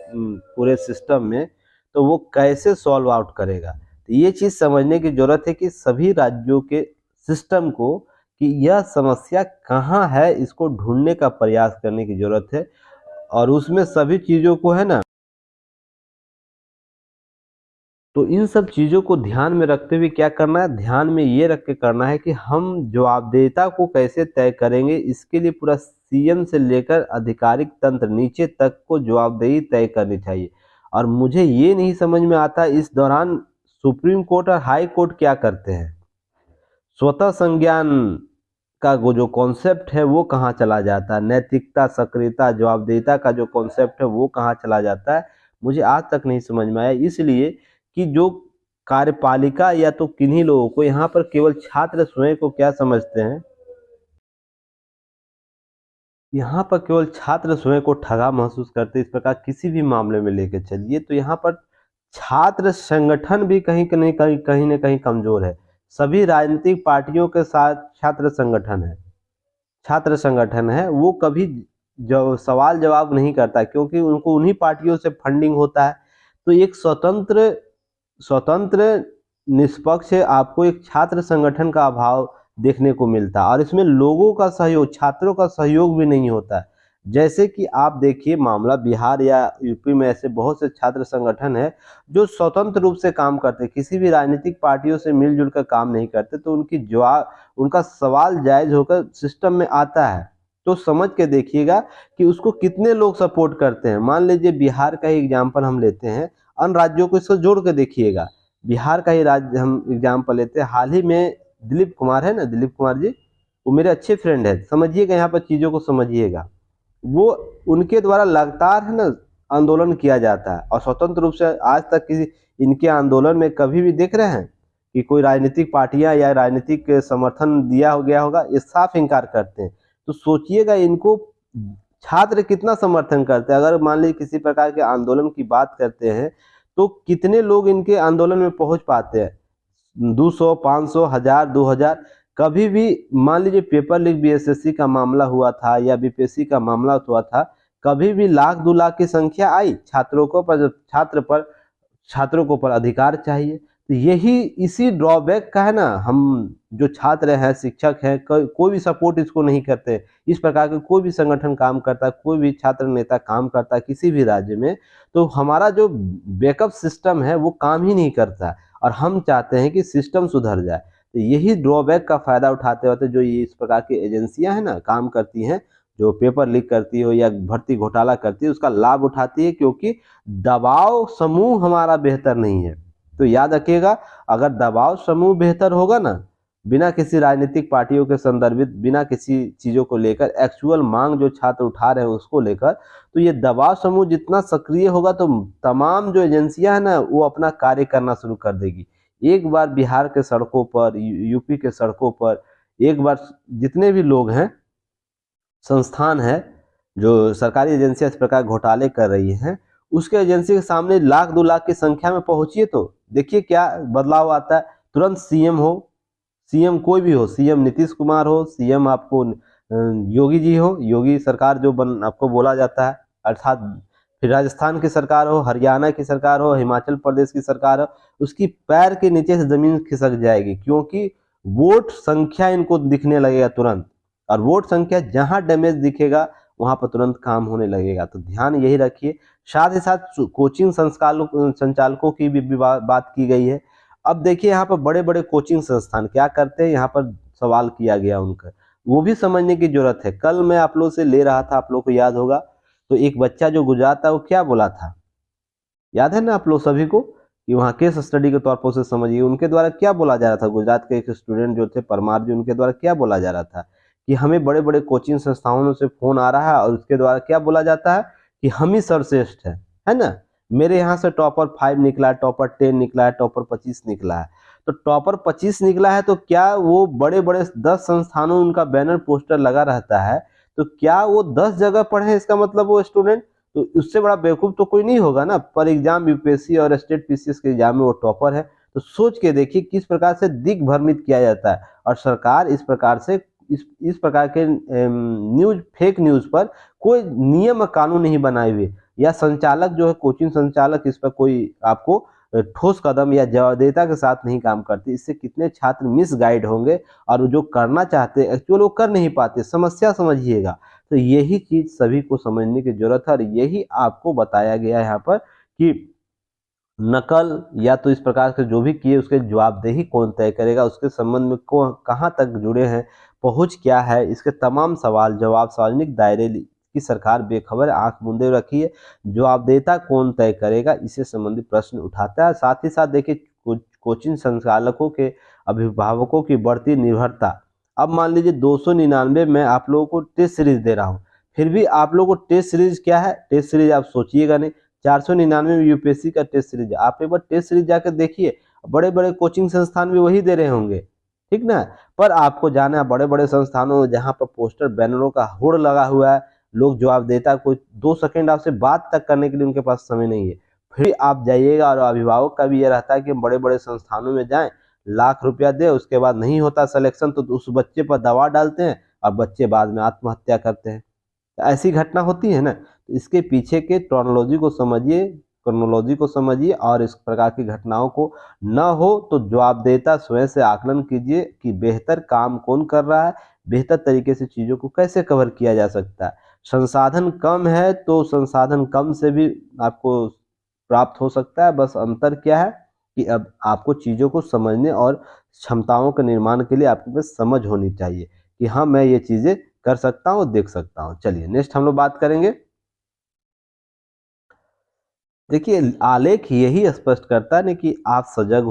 पूरे सिस्टम में, तो वो कैसे सॉल्व आउट करेगा। तो ये चीज़ समझने की जरूरत है कि सभी राज्यों के सिस्टम को, कि यह समस्या कहाँ है, इसको ढूंढने का प्रयास करने की जरूरत है। और उसमें सभी चीज़ों को है ना, तो इन सब चीज़ों को ध्यान में रखते हुए क्या करना है, ध्यान में ये रख के करना है कि हम जवाबदेहिता को कैसे तय करेंगे। इसके लिए पूरा सीएम से लेकर आधिकारिक तंत्र नीचे तक को जवाबदेही तय करनी चाहिए। और मुझे ये नहीं समझ में आता इस दौरान सुप्रीम कोर्ट और हाई कोर्ट क्या करते हैं। स्वतः संज्ञान का वो जो कॉन्सेप्ट है वो कहाँ चला जाता है, नैतिकता, सक्रियता, जवाबदेहिता का जो कॉन्सेप्ट है वो कहाँ चला जाता है, मुझे आज तक नहीं समझ में आया। इसलिए कि जो कार्यपालिका या तो किन्हीं लोगों को, यहाँ पर केवल छात्र स्वयं को क्या समझते हैं, यहाँ पर केवल छात्र स्वयं को ठगा महसूस करते हैं। इस प्रकार किसी भी मामले में लेके चलिए तो यहाँ पर छात्र संगठन भी कहीं न कहीं कमजोर है। सभी राजनीतिक पार्टियों के साथ छात्र संगठन है, वो कभी जो सवाल जवाब नहीं करता, क्योंकि उनको उन्हीं पार्टियों से फंडिंग होता है। तो एक स्वतंत्र निष्पक्ष आपको एक छात्र संगठन का अभाव देखने को मिलता है, और इसमें लोगों का सहयोग, छात्रों का सहयोग भी नहीं होता है। जैसे कि आप देखिए मामला बिहार या यूपी में, ऐसे बहुत से छात्र संगठन है जो स्वतंत्र रूप से काम करते, किसी भी राजनीतिक पार्टियों से मिलजुल कर काम नहीं करते, तो उनका सवाल जायज होकर सिस्टम में आता है। तो समझ के देखिएगा कि उसको कितने लोग सपोर्ट करते हैं। मान लीजिए बिहार का ही एग्जाम्पल हम लेते हैं, अन्य राज्यों को इसको जोड़ के देखिएगा। बिहार का ही राज्य हम एग्जाम्पल लेते हैं, हाल ही में दिलीप कुमार है ना, दिलीप कुमार जी, वो मेरे अच्छे फ्रेंड है, समझिएगा, यहाँ पर चीज़ों को समझिएगा। वो, उनके द्वारा लगातार है ना आंदोलन किया जाता है, और स्वतंत्र रूप से आज तक किसी इनके आंदोलन में कभी भी देख रहे हैं कि कोई राजनीतिक पार्टियां या राजनीतिक समर्थन दिया हो गया होगा, ये साफ इनकार करते हैं। तो सोचिएगा इनको छात्र कितना समर्थन करते हैं। अगर मान लीजिए किसी प्रकार के आंदोलन की बात करते हैं, तो कितने लोग इनके आंदोलन में पहुंच पाते हैं, 200, 500, 1000, 2000। कभी भी मान लीजिए पेपर लीक बीएसएससी का मामला हुआ था या बीपीएससी का मामला हुआ था, कभी भी 1,00,000-2 लाख की संख्या आई छात्रों को पर, छात्रों को पर अधिकार चाहिए। तो यही इसी ड्रॉबैक का है ना, हम जो छात्र हैं, शिक्षक हैं, कोई भी सपोर्ट इसको नहीं करते। इस प्रकार के कोई भी संगठन काम करता है, कोई भी छात्र नेता काम करता है किसी भी राज्य में, तो हमारा जो बैकअप सिस्टम है वो काम ही नहीं करता और हम चाहते हैं कि सिस्टम सुधर जाए। तो यही ड्रॉबैक का फ़ायदा उठाते होते जो ये इस प्रकार की एजेंसियां हैं ना काम करती हैं, जो पेपर लीक करती हो या भर्ती घोटाला करती है, उसका लाभ उठाती है, क्योंकि दबाव समूह हमारा बेहतर नहीं है। तो याद रखिएगा, अगर दबाव समूह बेहतर होगा ना, बिना किसी राजनीतिक पार्टियों के संदर्भित, बिना किसी चीज़ों को लेकर, एक्चुअल मांग जो छात्र उठा रहे हैं उसको लेकर, तो ये दबाव समूह जितना सक्रिय होगा तो तमाम जो एजेंसियां हैं ना वो अपना कार्य करना शुरू कर देगी। एक बार बिहार के सड़कों पर, यूपी के सड़कों पर एक बार जितने भी लोग हैं, संस्थान है, जो सरकारी एजेंसियां इस प्रकार घोटाले कर रही हैं, उसके एजेंसी के सामने लाख 2 लाख की संख्या में पहुंचिए तो देखिए क्या बदलाव आता है। तुरंत सीएम हो, सीएम कोई भी हो, सीएम नीतीश कुमार हो, सीएम आपको योगी जी हो, योगी सरकार जो आपको बोला जाता है, अर्थात फिर राजस्थान की सरकार हो, हरियाणा की सरकार हो, हिमाचल प्रदेश की सरकार हो, उसकी पैर के नीचे से जमीन खिसक जाएगी, क्योंकि वोट संख्या इनको दिखने लगेगा तुरंत, और वोट संख्या जहां डैमेज दिखेगा वहां पर तुरंत काम होने लगेगा। तो ध्यान यही रखिए। साथ ही साथ कोचिंग संचालकों की भी बात की गई है। अब देखिए यहाँ पर बड़े बड़े कोचिंग संस्थान क्या करते हैं, यहाँ पर सवाल किया गया उनका, वो भी समझने की जरूरत है। कल मैं आप लोग से ले रहा था, आप लोग को याद होगा, तो एक बच्चा जो गुजरात था वो क्या बोला था, याद है ना आप लोग सभी को, कि वहाँ केस स्टडी के तौर पर उसे समझिए उनके द्वारा क्या बोला जा रहा था। गुजरात के एक स्टूडेंट जो थे परमार जी, उनके द्वारा क्या बोला जा रहा था कि हमें बड़े बड़े कोचिंग संस्थानों से फोन आ रहा है और उसके द्वारा क्या बोला जाता है कि हम ही सर्वश्रेष्ठ है ना, मेरे यहाँ से टॉपर 5 निकला है, टॉपर 10 निकला है, टॉपर 25 निकला है। तो टॉपर 25 निकला है तो क्या वो बड़े बड़े 10 संस्थानों में उनका बैनर पोस्टर लगा रहता है, तो क्या वो 10 जगह पढ़े, इसका मतलब वो स्टूडेंट, तो उससे बड़ा बेवकूफ तो कोई नहीं होगा ना। पर एग्जाम यूपीएससी और स्टेट पीसीएस के एग्जाम में वो टॉपर है। तो सोच के देखिए किस प्रकार से दिग्भ्रमित किया जाता है, और सरकार इस प्रकार से इस प्रकार के न्यूज, फेक न्यूज पर कोई नियम कानून नहीं बनाए हुए, या संचालक जो है, कोचिंग संचालक, इस पर कोई आपको ठोस कदम या जवाबदेहिता के साथ नहीं काम करते। इससे कितने छात्र मिसगाइड होंगे और जो करना चाहते एक्चुअल वो कर नहीं पाते। समस्या समझिएगा। तो यही चीज सभी को समझने की जरूरत है, और यही आपको बताया गया है यहाँ पर कि नकल या तो इस प्रकार से जो भी किए उसके जवाबदेही कौन तय करेगा, उसके संबंध में कहाँ तक जुड़े हैं, पहुंच क्या है, इसके तमाम सवाल जवाब सार्वजनिक दायरे की सरकार बेखबर आंख मूंदे रखी है। जवाबदेहिता कौन तय करेगा, इससे संबंधित प्रश्न उठाता है। साथ ही साथ देखिए कोचिंग संचालकों के अभिभावकों की बढ़ती निर्भरता। अब मान लीजिए 299 में आप लोगों को टेस्ट सीरीज दे रहा हूँ, फिर भी आप लोगों को टेस्ट सीरीज क्या है, टेस्ट सीरीज आप सोचिएगा नहीं। 499 में यूपीएससी का टेस्ट सीरीज, आप एक बार टेस्ट सीरीज जाकर देखिए, बड़े बड़े कोचिंग संस्थान भी वही दे रहे होंगे, ठीक ना। पर आपको जाना है बड़े बड़े संस्थानों में जहाँ पर पोस्टर बैनरों का होड़ लगा हुआ है, लोग जवाबदेता कोई 2 सेकंड आपसे बात तक करने के लिए उनके पास समय नहीं है, फिर आप जाइएगा। और अभिभावक का भी ये रहता है कि बड़े बड़े संस्थानों में जाएं, लाख रुपया दे, उसके बाद नहीं होता सिलेक्शन तो उस बच्चे पर दबाव डालते हैं और बच्चे बाद में आत्महत्या करते हैं। ऐसी घटना होती है ना। तो इसके पीछे के टर्मिनोलॉजी को समझिए, क्रोनोलॉजी को समझिए, और इस प्रकार की घटनाओं को न हो तो जवाबदेहिता स्वयं से आकलन कीजिए कि बेहतर काम कौन कर रहा है, बेहतर तरीके से चीज़ों को कैसे कवर किया जा सकता है। संसाधन कम है तो संसाधन कम से भी आपको प्राप्त हो सकता है। बस अंतर क्या है कि अब आपको चीज़ों को समझने और क्षमताओं के निर्माण के लिए आपके पास समझ होनी चाहिए कि हाँ मैं ये चीज़ें कर सकता हूँ, देख सकता हूँ। चलिए नेक्स्ट हम लोग बात करेंगे। देखिए आलेख यही स्पष्ट करता है ना कि आप सजग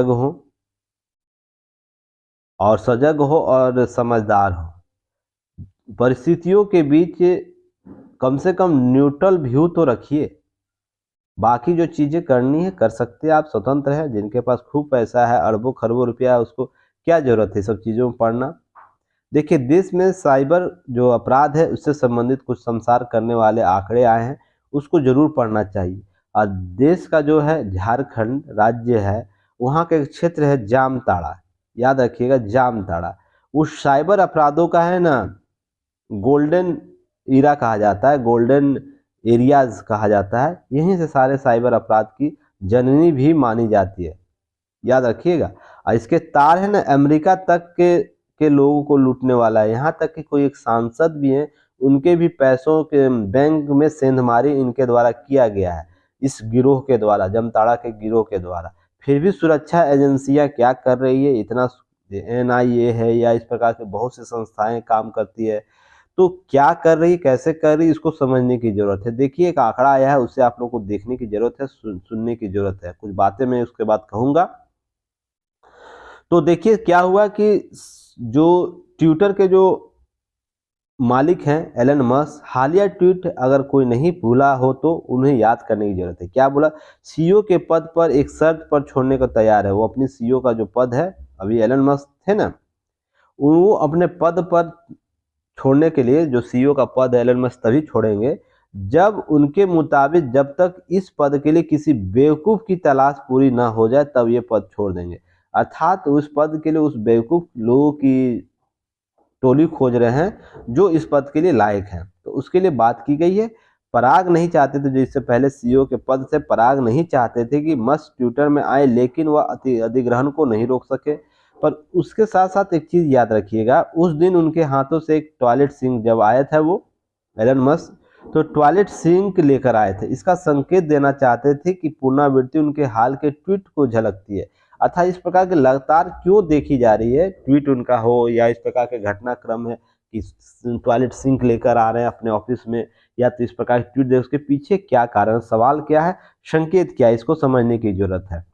हो और समझदार हो। परिस्थितियों के बीच कम से कम न्यूट्रल व्यू तो रखिए। बाकी जो चीज़ें करनी है कर सकते हैं, आप स्वतंत्र हैं। जिनके पास खूब पैसा है, अरबों खरबों रुपया है, उसको क्या जरूरत है सब चीज़ों में पढ़ना। देखिए देश में साइबर जो अपराध है उससे संबंधित कुछ संसार करने वाले आंकड़े आए हैं, उसको जरूर पढ़ना चाहिए। और देश का जो है झारखंड राज्य है, वहाँ का एक क्षेत्र है जामताड़ा, याद रखिएगा जामताड़ा, उस साइबर अपराधों का है ना गोल्डन ईरा कहा जाता है, गोल्डन एरियाज कहा जाता है। यहीं से सारे साइबर अपराध की जननी भी मानी जाती है। याद रखिएगा। और इसके तार है ना अमेरिका तक के लोगों को लूटने वाला है। यहाँ तक कि कोई एक सांसद भी हैं, उनके भी पैसों के बैंक में सेंधमारी इनके द्वारा किया गया है, इस गिरोह के द्वारा, जमताड़ा के गिरोह के द्वारा। फिर भी सुरक्षा एजेंसियां क्या कर रही है, इतना NIA है या इस प्रकार के बहुत सी संस्थाएं काम करती है, तो क्या कर रही, कैसे कर रही, इसको समझने की जरूरत है। देखिए एक आंकड़ा आया है, उससे आप लोग को देखने की जरूरत है, सुनने की जरूरत है। कुछ बातें मैं उसके बाद कहूंगा। तो देखिए क्या हुआ कि जो ट्विटर के जो मालिक हैं एलन मस्क, हालिया ट्वीट अगर कोई नहीं भूला हो तो उन्हें याद करने की जरूरत है। क्या बोला? CEO के पद पर एक शर्त पर छोड़ने को तैयार है। वो अपनी CEO का जो पद है, अभी एलन मस्क थे ना, वो अपने पद पर छोड़ने के लिए, जो CEO का पद है एलन मस्क तभी छोड़ेंगे जब उनके मुताबिक जब तक इस पद के लिए किसी बेवकूफ़ की तलाश पूरी ना हो जाए तब ये पद छोड़ देंगे। अर्थात उस पद के लिए उस बेवकूफ़ लोगों की टोली खोज रहे हैं जो इस पद के लिए लायक हैं। तो उसके लिए बात की गई है। पराग नहीं चाहते थे, जो इससे पहले CEO के पद से पराग नहीं चाहते थे कि मस्क ट्विटर में आए, लेकिन वह अधिग्रहण को नहीं रोक सके। पर उसके साथ साथ एक चीज याद रखिएगा, उस दिन उनके हाथों से एक टॉयलेट सिंक जब आया था वो एलन मस्क, तो टॉयलेट सिंक लेकर आए थे। इसका संकेत देना चाहते थे कि पुनरावृत्ति उनके हाल के ट्वीट को झलकती है। अर्थात इस प्रकार के लगातार क्यों देखी जा रही है, ट्वीट उनका हो या इस प्रकार के घटनाक्रम है कि टॉयलेट सिंक लेकर आ रहे हैं अपने ऑफिस में, या तो इस प्रकार की ट्वीट दे, उसके पीछे क्या कारण, सवाल क्या है, संकेत क्या है, इसको समझने की जरूरत है।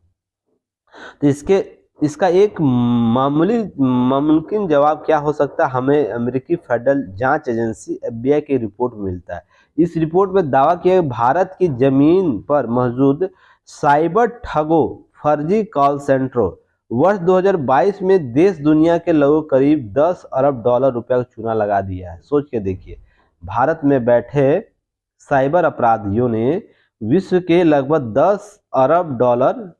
तो इसका एक मामूली मुमकिन जवाब क्या हो सकता है, हमें अमेरिकी फेडरल जांच एजेंसी FBI की रिपोर्ट मिलता है। इस रिपोर्ट में दावा किया भारत की जमीन पर मौजूद साइबर ठगों, फर्जी कॉल सेंटरों, वर्ष 2022 में देश दुनिया के लगभग करीब 10 अरब डॉलर रुपया का चूना लगा दिया है। सोच के देखिए, भारत में बैठे साइबर अपराधियों ने विश्व के लगभग 10 अरब डॉलर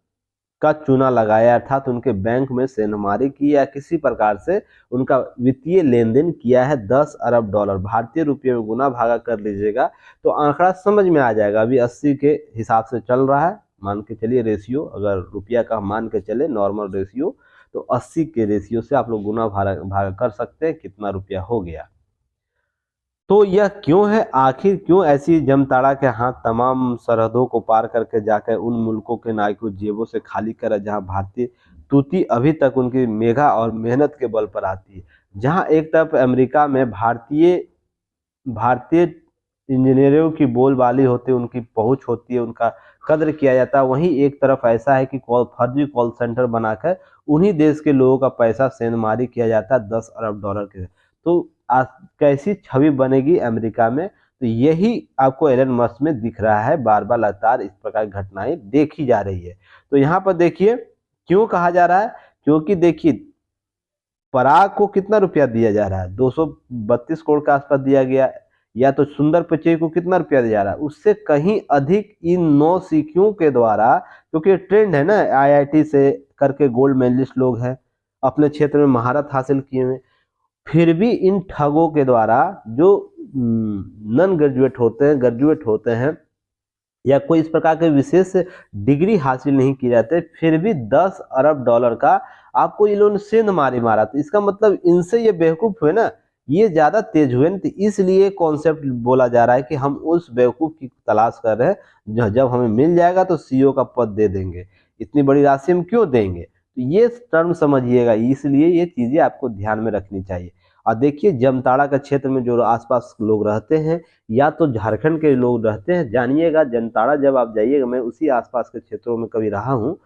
का चूना लगाया, अर्थात उनके बैंक में सेंधमारी की या किसी प्रकार से उनका वित्तीय लेन देन किया है। 10 अरब डॉलर भारतीय रुपये में गुना भागा कर लीजिएगा तो आंकड़ा समझ में आ जाएगा। अभी 80 के हिसाब से चल रहा है, मान के चलिए रेशियो, अगर रुपया का मान के चले नॉर्मल रेशियो, तो 80 के रेशियो से आप लोग गुना भागा कर सकते हैं कितना रुपया हो गया। तो यह क्यों है, आखिर क्यों ऐसी जमताड़ा के हाथ तमाम सरहदों को पार करके जाकर उन मुल्कों के नागरिकों जेबों से खाली करा जहां भारतीय तूती अभी तक उनकी मेघा और मेहनत के बल पर आती है। जहां एक तरफ अमेरिका में भारतीय भारतीय इंजीनियरों की बोलबाली होती है, उनकी पहुंच होती है, उनका कद्र किया जाता है, वहीं एक तरफ ऐसा है कि फर्जी कॉल सेंटर बनाकर उन्हीं देश के लोगों का पैसा सेंधमारी किया जाता है 10 अरब डॉलर के। तो कैसी छवि बनेगी अमेरिका में, तो यही आपको एलन मस्क में दिख रहा है। बार बार लगातार इस प्रकार की घटनाएं देखी जा रही है। तो यहाँ पर देखिए क्यों कहा जा रहा है, क्योंकि देखिए पराग को कितना रुपया दिया जा रहा है, 232 करोड़ के आसपास दिया गया, या तो सुंदर पिचई को कितना रुपया दिया जा रहा है, उससे कहीं अधिक इन 9 सीखियों के द्वारा, क्योंकि ट्रेंड है ना, IIT से करके गोल्ड मेडलिस्ट लोग हैं, अपने क्षेत्र में महारत हासिल किए हुए, फिर भी इन ठगों के द्वारा जो नॉन ग्रेजुएट होते हैं, ग्रेजुएट होते हैं, या कोई इस प्रकार के विशेष डिग्री हासिल नहीं की जाते, फिर भी 10 अरब डॉलर का आपको ये लोग सेंध मारी मारा। तो इसका मतलब इनसे ये बेवकूफ हुए ना, ये ज्यादा तेज हुए ना, तो इसलिए कॉन्सेप्ट बोला जा रहा है कि हम उस बेवकूफ की तलाश कर रहे हैं, जब हमें मिल जाएगा तो CEO का पद दे देंगे, इतनी बड़ी राशि हम क्यों देंगे। तो ये टर्म समझिएगा, इसलिए ये चीजें आपको ध्यान में रखनी चाहिए। और देखिए जमताड़ा के क्षेत्र में जो आसपास लोग रहते हैं, या तो झारखंड के लोग रहते हैं, जानिएगा जमताड़ा जब आप जाइएगा, मैं उसी आसपास के क्षेत्रों में कभी रहा हूँ,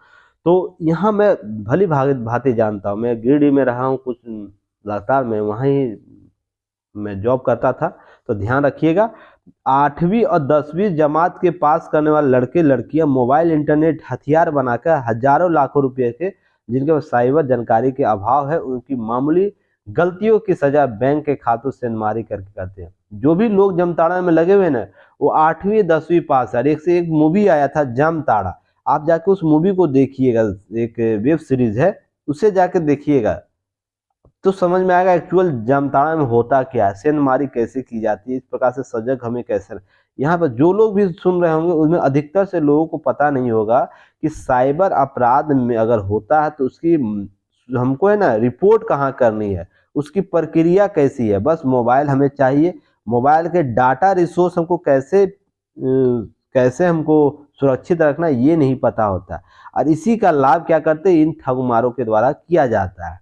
तो यहाँ मैं भली भांति जानता हूँ। मैं गिरिडीह में रहा हूँ कुछ लगातार, मैं वहाँ ही मैं जॉब करता था। तो ध्यान रखिएगा, 8वीं और 10वीं जमात के पास करने वाले लड़के लड़कियां मोबाइल इंटरनेट हथियार बनाकर हजारों लाखों रुपए के, जिनके पास साइबर जानकारी के अभाव है, उनकी मामूली गलतियों की सजा बैंक के खातों से मारी करके करते हैं। जो भी लोग जमताड़ा में लगे हुए ना, वो 8वीं 10वीं पास है। एक से एक मूवी आया था जमताड़ा, आप जाके उस मूवी को देखिएगा, एक वेब सीरीज है, उसे जाके देखिएगा। तो समझ में आएगा एक्चुअल जामताड़ा में होता क्या है, सेंधमारी कैसे की जाती है, इस प्रकार से सजग हमें कैसे। यहाँ पर जो लोग भी सुन रहे होंगे उसमें अधिकतर से लोगों को पता नहीं होगा कि साइबर अपराध में अगर होता है तो उसकी हमको है ना रिपोर्ट कहाँ करनी है, उसकी प्रक्रिया कैसी है। बस मोबाइल हमें चाहिए, मोबाइल के डाटा रिसोर्स हमको कैसे हमको सुरक्षित रखना ये नहीं पता होता, और इसी का लाभ क्या करते हैं इन ठगमारों के द्वारा किया जाता है।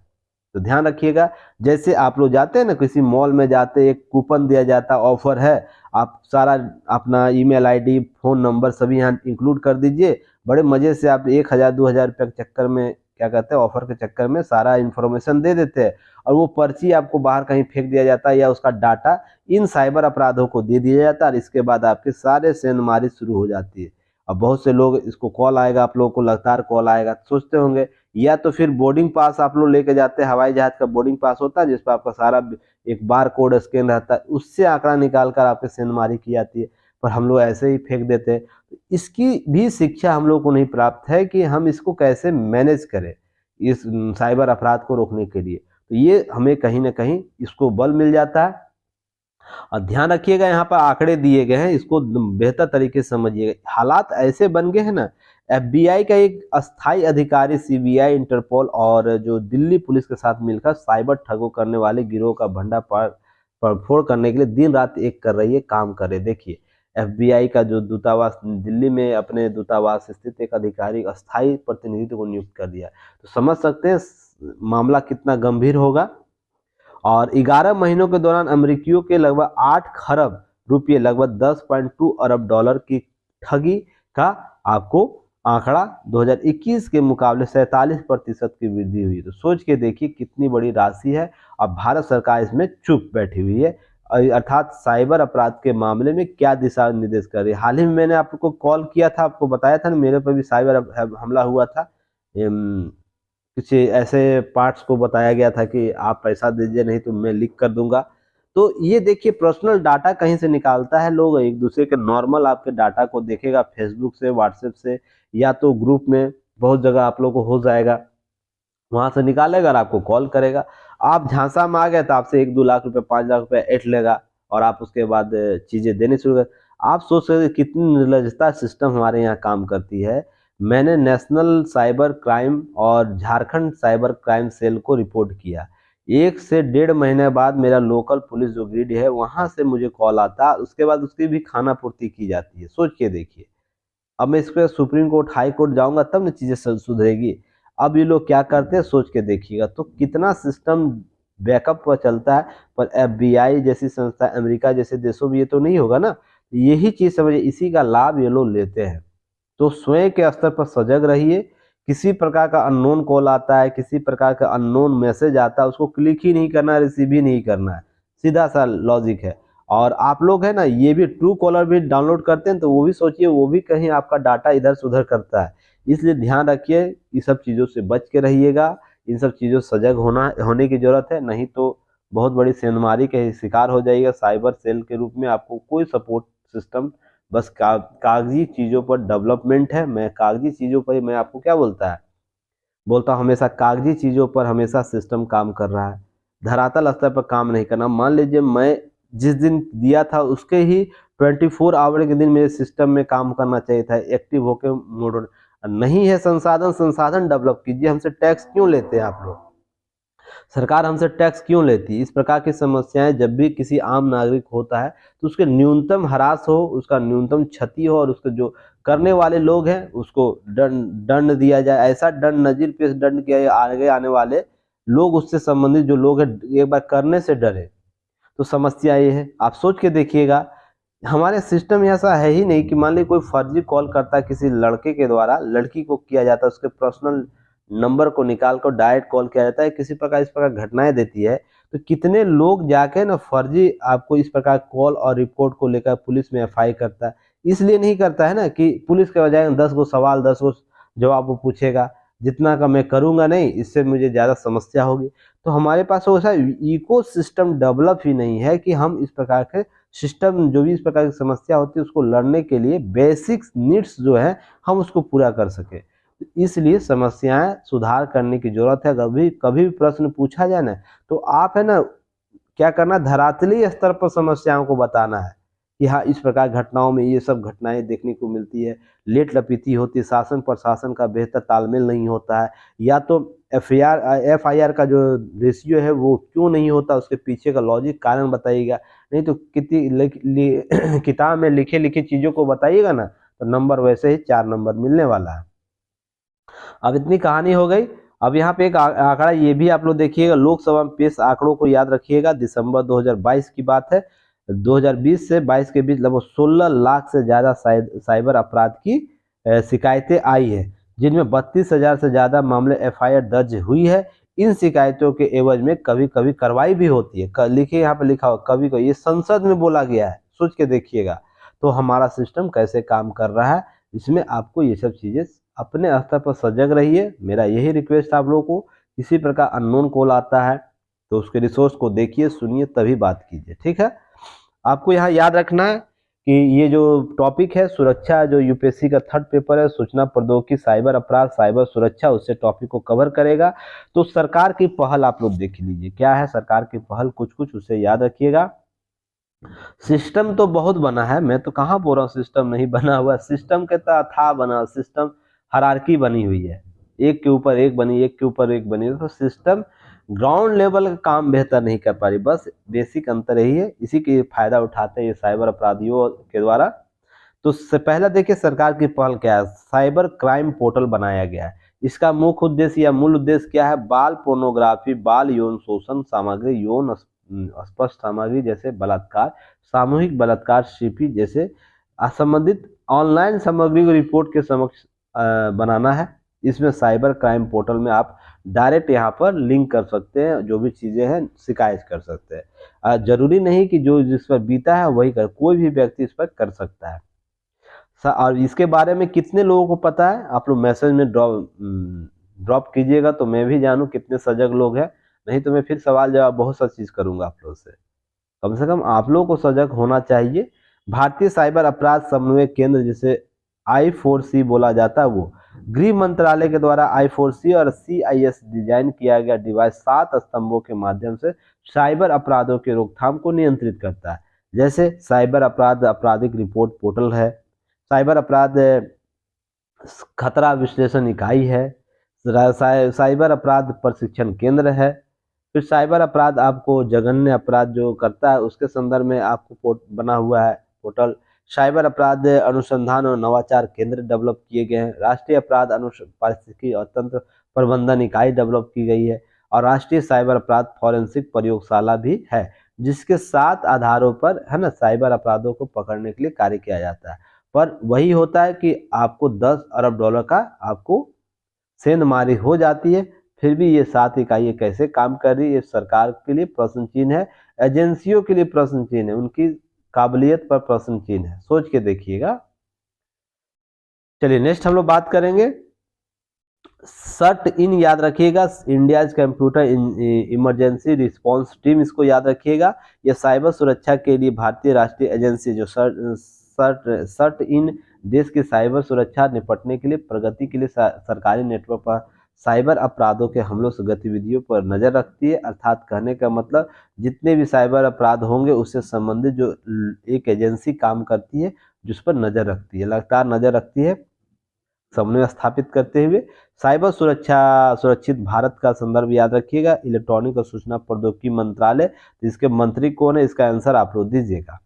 तो ध्यान रखिएगा, जैसे आप लोग जाते हैं ना किसी मॉल में जाते, एक कूपन दिया जाता है, ऑफर है, आप सारा अपना ईमेल आईडी फोन नंबर सभी यहाँ इंक्लूड कर दीजिए, बड़े मजे से आप 1000 2000 रुपये के चक्कर में क्या कहते हैं ऑफर के चक्कर में सारा इन्फॉर्मेशन दे देते हैं, और वो पर्ची आपको बाहर कहीं फेंक दिया जाता है या उसका डाटा इन साइबर अपराधों को दे दिया जाता है, और इसके बाद आपके सारे सेंधमारी शुरू हो जाती है। अब बहुत से लोग इसको कॉल आएगा, आप लोगों को लगातार कॉल आएगा, सोचते होंगे, या तो फिर बोर्डिंग पास आप लोग लेके जाते हैं, हवाई जहाज का बोर्डिंग पास होता है जिस पर आपका सारा एक बार कोड स्कैन रहता है, उससे आंकड़ा निकाल कर आपके सेंधमारी की जाती है, पर हम लोग ऐसे ही फेंक देते हैं। तो इसकी भी शिक्षा हम लोग को नहीं प्राप्त है कि हम इसको कैसे मैनेज करें इस साइबर अपराध को रोकने के लिए। तो ये हमें कहीं ना कहीं इसको बल मिल जाता है। और ध्यान रखिएगा यहाँ पर आंकड़े दिए गए हैं, इसको बेहतर तरीके से समझिएगा। हालात ऐसे बन गए हैं ना, एफबीआई का एक अस्थाई अधिकारी सीबीआई, इंटरपोल और जो दिल्ली पुलिस के साथ मिलकर साइबर ठगों करने वाले गिरोह का भंडाफोड़ करने के लिए दिन रात एक कर रही है, काम कर रहे। देखिए एफबीआई का जो दूतावास दिल्ली में अपने दूतावास स्थित एक अधिकारी अस्थाई प्रतिनिधि को नियुक्त कर दिया, तो समझ सकते हैं मामला कितना गंभीर होगा। और 11 महीनों के दौरान अमेरिकियों के लगभग 8 खरब रुपये, लगभग 10.2 अरब डॉलर की ठगी का आपको आंकड़ा 2021 के मुकाबले 47% की वृद्धि हुई। तो सोच के देखिए कितनी बड़ी राशि है, और भारत सरकार इसमें चुप बैठी हुई है, अर्थात साइबर अपराध के मामले में क्या दिशा निर्देश कर रही है। हाल ही में मैंने आपको कॉल किया था, आपको बताया था ना मेरे पर भी साइबर हमला हुआ था। कुछ ऐसे पार्ट्स को बताया गया था कि आप पैसा दीजिए नहीं तो मैं लीक कर दूंगा। तो ये देखिए पर्सनल डाटा कहीं से निकालता है, लोग एक दूसरे के नॉर्मल आपके डाटा को देखेगा फेसबुक से, व्हाट्सएप से, या तो ग्रुप में बहुत जगह आप लोग को हो जाएगा, वहां से निकालेगा और आपको कॉल करेगा। आप झांसा में आ गए तो आपसे 1-2 लाख रुपए 5 लाख रुपए ऐंठ लेगा, और आप उसके बाद चीजें देनी शुरू कर। आप सोच सकते हैं कितनी निर्लजता सिस्टम हमारे यहाँ काम करती है। मैंने नेशनल साइबर क्राइम और झारखंड साइबर क्राइम सेल को रिपोर्ट किया, 1 से 1.5 महीने बाद मेरा लोकल पुलिस जो ग्रिड है वहां से मुझे कॉल आता, उसके बाद उसकी भी खाना पूर्ति की जाती है। सोच के देखिए, अब मैं इसके सुप्रीम कोर्ट हाई कोर्ट जाऊंगा तब ना चीजें सुधरेगी। अब ये लोग क्या करते हैं सोच के देखिएगा, तो कितना सिस्टम बैकअप पर चलता है। पर एफबीआई जैसी संस्था, अमेरिका जैसे देशों में ये तो नहीं होगा ना, यही चीज समझिए, इसी का लाभ ये लोग लेते हैं। तो स्वयं के स्तर पर सजग रहिए, किसी प्रकार का अननोन कॉल आता है, किसी प्रकार का अननोन मैसेज आता है, उसको क्लिक ही नहीं करना है, रिसीव ही नहीं करना है, सीधा सा लॉजिक है। और आप लोग है ना ये भी ट्रू कॉलर भी डाउनलोड करते हैं तो वो भी सोचिए, वो भी कहीं आपका डाटा इधर से उधर करता है, इसलिए ध्यान रखिए, ये सब चीज़ों से बच के रहिएगा, इन सब चीज़ों से सजग होने की जरूरत है, नहीं तो बहुत बड़ी सेंधमारी के शिकार हो जाइएगा। साइबर सेल के रूप में आपको कोई सपोर्ट सिस्टम, बस कागजी चीज़ों पर डेवलपमेंट है। मैं कागजी चीज़ों पर ही, मैं आपको क्या बोलता हूँ हमेशा कागजी चीज़ों पर हमेशा सिस्टम काम कर रहा है, धरातल स्तर पर काम नहीं करना। मान लीजिए मैं जिस दिन दिया था उसके ही 24 आवर के दिन मेरे सिस्टम में काम करना चाहिए था, एक्टिव होकर मोड नहीं है। संसाधन डेवलप कीजिए, हमसे टैक्स क्यों लेते हैं आप लोग, सरकार हमसे टैक्स क्यों लेती है। इस प्रकार की समस्याएं जब भी किसी आम नागरिक होता है तो उसके न्यूनतम हरास हो, उसका न्यूनतम क्षति हो, और उसके जो करने वाले लोग हैं उसको दंड दिया जाए, ऐसा दंड नजीर पेश दंड किया आगे आने वाले लोग उससे संबंधित जो लोग हैं एक बार करने से डरे। तो समस्या ये है, आप सोच के देखिएगा, हमारे सिस्टम में ऐसा है ही नहीं कि मान लीजिए कोई फर्जी कॉल करता है किसी लड़के के द्वारा, लड़की को किया जाता है, उसके पर्सनल नंबर को निकाल कर डायरेक्ट कॉल किया जाता है, किसी प्रकार इस प्रकार घटनाएं देती है, तो कितने लोग जाके ना फर्जी आपको इस प्रकार कॉल और रिपोर्ट को लेकर पुलिस में एफआई करता है। इसलिए नहीं करता है ना कि पुलिस के बजाय 10 गो सवाल 10 गो जवाब वो पूछेगा, जितना का मैं करूंगा नहीं, इससे मुझे ज़्यादा समस्या होगी। तो हमारे पास वैसा इको सिस्टम डेवलप ही नहीं है कि हम इस प्रकार के सिस्टम, जो भी इस प्रकार की समस्या होती है उसको लड़ने के लिए बेसिक नीड्स जो है हम उसको पूरा कर सके। इसलिए समस्याएं सुधार करने की जरूरत है। कभी कभी भी प्रश्न पूछा जाए ना, तो आप है ना क्या करना, धरातली स्तर पर समस्याओं को बताना है कि हाँ इस प्रकार घटनाओं में ये सब घटनाएं देखने को मिलती है, लेट लपीती होती है, शासन प्रशासन का बेहतर तालमेल नहीं होता है, या तो एफआईआर का जो रेशियो है वो क्यों नहीं होता, उसके पीछे का लॉजिक कारण बताइएगा। नहीं तो कितनी किताब में लिखे लिखी चीज़ों को बताइएगा ना, तो नंबर वैसे ही 4 नंबर मिलने वाला है। अब इतनी कहानी हो गई। अब यहाँ पे एक आंकड़ा ये भी आप लोग देखिएगा, लोकसभा में पेश आंकड़ों को याद रखिएगा। दिसंबर 2022 की बात है। 2020 से 22 के बीच लगभग 16 लाख से ज़्यादा साइबर अपराध की शिकायतें आई है, जिनमें 32,000 से ज़्यादा मामले एफआईआर दर्ज हुई है। इन शिकायतों के एवज में कभी कभी कार्रवाई भी होती है। लिखिए यहाँ पे लिखा हो कभी कभी, ये संसद में बोला गया है, सोच के देखिएगा तो हमारा सिस्टम कैसे काम कर रहा है। इसमें आपको ये सब चीज़ें अपने स्तर पर सजग रहिए। मेरा यही रिक्वेस्ट है आप लोगों को। किसी प्रकार अननोन कॉल आता है तो उसके रिसोर्स को देखिए, सुनिए, तभी बात कीजिए, ठीक है। आपको यहाँ याद रखना है कि ये जो टॉपिक है सुरक्षा, जो यूपीएससी का 3rd पेपर है, सूचना प्रौद्योगिकी साइबर अपराध साइबर सुरक्षा, उससे टॉपिक को कवर करेगा। तो सरकार की पहल आप लोग देख लीजिए, क्या है सरकार की पहल, कुछ कुछ उसे याद रखिएगा। सिस्टम तो बहुत बना है, मैं तो कहाँ बोल रहा हूँ सिस्टम नहीं बना हुआ, सिस्टम के तो था बना, सिस्टम हायरार्की बनी हुई है, एक के ऊपर एक बनी, एक के ऊपर एक बनी, तो सिस्टम ग्राउंड लेवल का काम बेहतर नहीं कर पा रही, बस बेसिक अंतर यही है। इसी के फायदा उठाते हैं ये साइबर अपराधियों के द्वारा। तो उससे पहले देखिए सरकार की पहल क्या है, साइबर क्राइम पोर्टल बनाया गया है। इसका मुख्य उद्देश्य या मूल उद्देश्य क्या है, बाल पोर्नोग्राफी, बाल यौन शोषण सामग्री, यौन अस्पष्ट सामग्री जैसे बलात्कार, सामूहिक बलात्कार, सीपी जैसे असंबंधित ऑनलाइन सामग्री को रिपोर्ट के समक्ष बनाना है। इसमें साइबर क्राइम पोर्टल में आप डायरेक्ट यहाँ पर लिंक कर सकते हैं, जो भी चीज़ें हैं शिकायत कर सकते हैं। जरूरी नहीं कि जो जिस पर बीता है वही कर, कोई भी व्यक्ति इस पर कर सकता है। और इसके बारे में कितने लोगों को पता है, आप लोग मैसेज में ड्रॉप कीजिएगा तो मैं भी जानूं कितने सजग लोग हैं। नहीं तो मैं फिर सवाल जवाब बहुत सा चीज़ करूंगा आप लोग से कम आप लोगों को सजग होना चाहिए। भारतीय साइबर अपराध समन्वय केंद्र, जिसे I4C बोला जाता है, वो गृह मंत्रालय के द्वारा I4C और CIS डिजाइन किया गया डिवाइस 7 स्तंभों के माध्यम से साइबर अपराधों की रोकथाम को नियंत्रित करता है। जैसे साइबर अपराध आपराधिक रिपोर्ट पोर्टल है, साइबर अपराध खतरा विश्लेषण इकाई है, साइबर अपराध प्रशिक्षण केंद्र है। फिर साइबर अपराध आपको जघन्य अपराध जो करता है उसके संदर्भ में आपको बना हुआ है पोर्टल। साइबर अपराध अनुसंधान और नवाचार केंद्र डेवलप किए गए हैं। राष्ट्रीय अपराध पारिस्थितिकी और तंत्र प्रबंधन इकाई डेवलप की गई है। और राष्ट्रीय साइबर अपराध फॉरेंसिक प्रयोगशाला भी है, जिसके 7 आधारों पर है ना साइबर अपराधों को पकड़ने के लिए कार्य किया जाता है। पर वही होता है कि आपको $10 अरब का आपको सेंधमारी हो जाती है। फिर भी ये 7 इकाइयाँ कैसे काम कर रही है, ये सरकार के लिए प्रश्न चिन्ह है, एजेंसियों के लिए प्रश्न चिन्ह है, उनकी काबिलियत पर प्रश्न चिन्ह है, सोच के देखिएगा। चलिए नेक्स्ट हम लोग बात करेंगे सर्ट इन, याद रखिएगा, India computer emergency response team, इसको याद रखिएगा। यह साइबर सुरक्षा के लिए भारतीय राष्ट्रीय एजेंसी जो सर्ट इन देश की साइबर सुरक्षा निपटने के लिए प्रगति के लिए सरकारी नेटवर्क पर साइबर अपराधों के हमलों से गतिविधियों पर नजर रखती है। अर्थात कहने का मतलब जितने भी साइबर अपराध होंगे उससे संबंधित जो एक एजेंसी काम करती है, जिस पर नजर रखती है, लगातार नजर रखती है, समन्वय स्थापित करते हुए साइबर सुरक्षित भारत का संदर्भ याद रखिएगा। इलेक्ट्रॉनिक और सूचना प्रौद्योगिकी मंत्रालय, इसके मंत्री कौन है, इसका आंसर आप लोग दीजिएगा।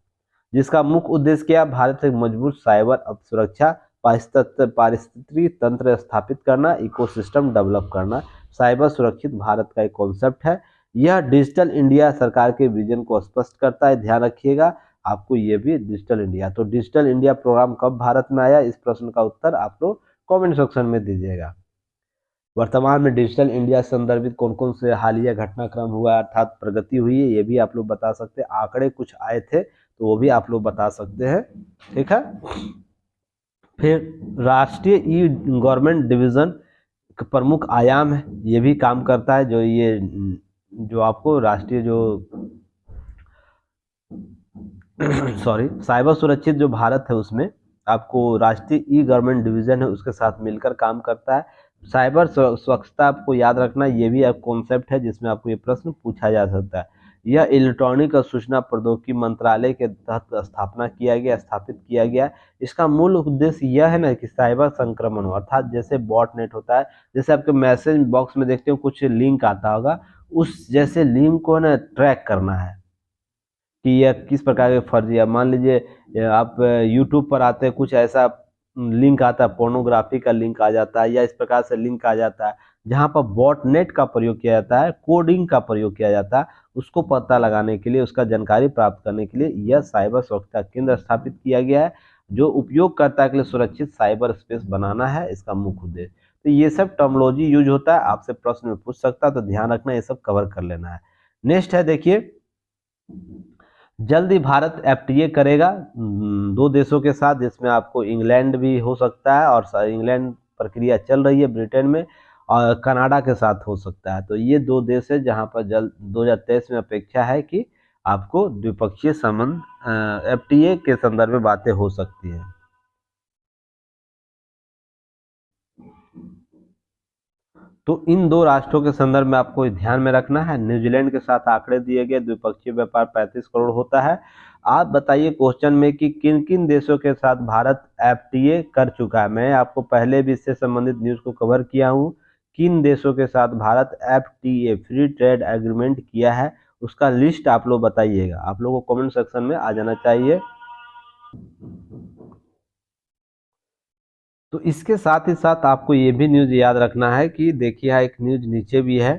जिसका मुख्य उद्देश्य क्या, भारत से मजबूत साइबर सुरक्षा पारिस्थितिकी तंत्र स्थापित करना, इकोसिस्टम डेवलप करना। साइबर सुरक्षित भारत का एक कॉन्सेप्ट है। यह डिजिटल इंडिया सरकार के विजन को स्पष्ट करता है, ध्यान रखिएगा। आपको ये भी डिजिटल इंडिया, तो डिजिटल इंडिया प्रोग्राम कब भारत में आया, इस प्रश्न का उत्तर आप लोग कमेंट सेक्शन में दीजिएगा। वर्तमान में डिजिटल इंडिया संदर्भित कौन कौन से हालिया घटनाक्रम हुआ अर्थात प्रगति हुई है, ये भी आप लोग बता सकते हैं। आंकड़े कुछ आए थे तो वो भी आप लोग बता सकते हैं, ठीक है। फिर राष्ट्रीय ई गवर्नमेंट डिवीजन का प्रमुख आयाम है, ये भी काम करता है, जो ये जो आपको राष्ट्रीय जो सॉरी साइबर सुरक्षित जो भारत है उसमें आपको राष्ट्रीय ई गवर्नमेंट डिवीजन है उसके साथ मिलकर काम करता है। साइबर स्वच्छता आपको याद रखना, ये भी एक कॉन्सेप्ट है जिसमें आपको ये प्रश्न पूछा जा सकता है। यह इलेक्ट्रॉनिक और सूचना प्रौद्योगिकी मंत्रालय के तहत स्थापित किया गया है। इसका मूल उद्देश्य यह है ना कि साइबर संक्रमण हो, अर्थात जैसे बॉटनेट होता है, जैसे आपके मैसेज बॉक्स में देखते हो कुछ लिंक आता होगा, उस जैसे लिंक को ना ट्रैक करना है कि यह किस प्रकार के फर्जी है। मान लीजिए आप यूट्यूब पर आते हैं, कुछ ऐसा लिंक आता है, पोर्नोग्राफी का लिंक आ जाता है या इस प्रकार से लिंक आ जाता है जहां पर बॉटनेट का प्रयोग किया जाता है, कोडिंग का प्रयोग किया जाता है, उसको पता लगाने के लिए, उसका जानकारी प्राप्त करने के लिए यह साइबर सुरक्षा केंद्र स्थापित किया गया है, जो उपयोगकर्ता के लिए सुरक्षित साइबर स्पेस बनाना है इसका मुख्य उद्देश्य। तो ये सब टर्मोलॉजी यूज होता है, आपसे प्रश्न में पूछ सकता है, तो ध्यान रखना, ये सब कवर कर लेना है। नेक्स्ट है देखिए, जल्द ही भारत एफटीए करेगा दो देशों के साथ, जिसमें आपको इंग्लैंड भी हो सकता है और इंग्लैंड प्रक्रिया चल रही है ब्रिटेन में, और कनाडा के साथ हो सकता है। तो ये दो देश है जहां पर जल्द 2023 में अपेक्षा है कि आपको द्विपक्षीय संबंध एफटीए के संदर्भ में बातें हो सकती है। तो इन दो राष्ट्रों के संदर्भ में आपको ध्यान में रखना है। न्यूजीलैंड के साथ आंकड़े दिए गए, द्विपक्षीय व्यापार 35 करोड़ होता है। आप बताइए क्वेश्चन में कि किन किन देशों के साथ भारत एफटीए कर चुका है। मैं आपको पहले भी इससे संबंधित न्यूज को कवर किया हूं। किन देशों के साथ Bharat FTA free trade agreement किया है, उसका लिस्ट आप लोग बताइएगा। आप लोगों को कमेंट सेक्शन में आ जाना चाहिए। तो इसके साथ ही साथ आपको ये भी न्यूज याद रखना है कि देखिए यहाँ एक न्यूज नीचे भी है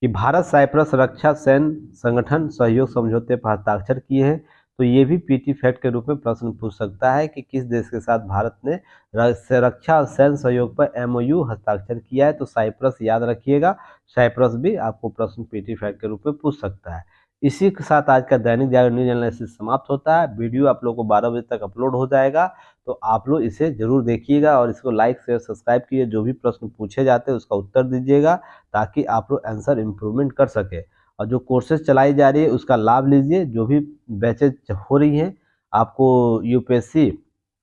कि भारत साइप्रस रक्षा सैन्य संगठन सहयोग समझौते पर हस्ताक्षर किए हैं। तो ये भी पीटी फैक्ट के रूप में प्रश्न पूछ सकता है कि किस देश के साथ भारत ने रक्षा और सैन्य सहयोग पर एमओयू हस्ताक्षर किया है। तो साइप्रस याद रखिएगा, साइप्रस भी आपको प्रश्न पीटी फैक्ट के रूप में पूछ सकता है। इसी के साथ आज का दैनिक जागरण न्यूज एनालिसिस समाप्त होता है। वीडियो आप लोगों को 12 बजे तक अपलोड हो जाएगा, तो आप लोग इसे जरूर देखिएगा और इसको लाइक शेयर सब्सक्राइब कीजिए। जो भी प्रश्न पूछे जाते हैं उसका उत्तर दीजिएगा, ताकि आप लोग आंसर इम्प्रूवमेंट कर सके। और जो कोर्सेज चलाई जा रही है उसका लाभ लीजिए। जो भी बैचेज हो रही हैं, आपको यूपीएससी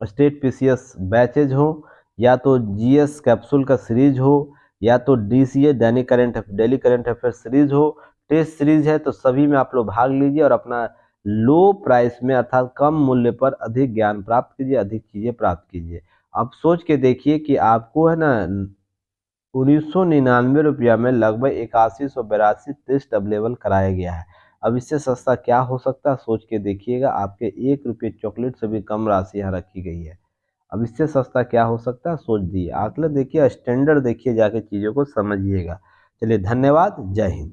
स्टेट पीसीएस बैचेज हो, या तो जीएस कैप्सूल का सीरीज हो, या तो DCA daily current affair series हो, टेस्ट सीरीज है, तो सभी में आप लोग भाग लीजिए और अपना लो प्राइस में अर्थात कम मूल्य पर अधिक ज्ञान प्राप्त कीजिए, अधिक चीजें प्राप्त कीजिए। अब सोच के देखिए कि आपको है ना 1999 रुपया में लगभग 8182 टेस्ट अवेलेबल कराया गया है। अब इससे सस्ता क्या हो सकता है, सोच के देखिएगा। आपके 1 रुपये चॉकलेट से भी कम राशि यहाँ रखी गई है। अब इससे सस्ता क्या हो सकता है, सोच दिए, आकलन देखिए, स्टैंडर्ड देखिए, जाके चीज़ों को समझिएगा। चलिए, धन्यवाद, जय हिंद।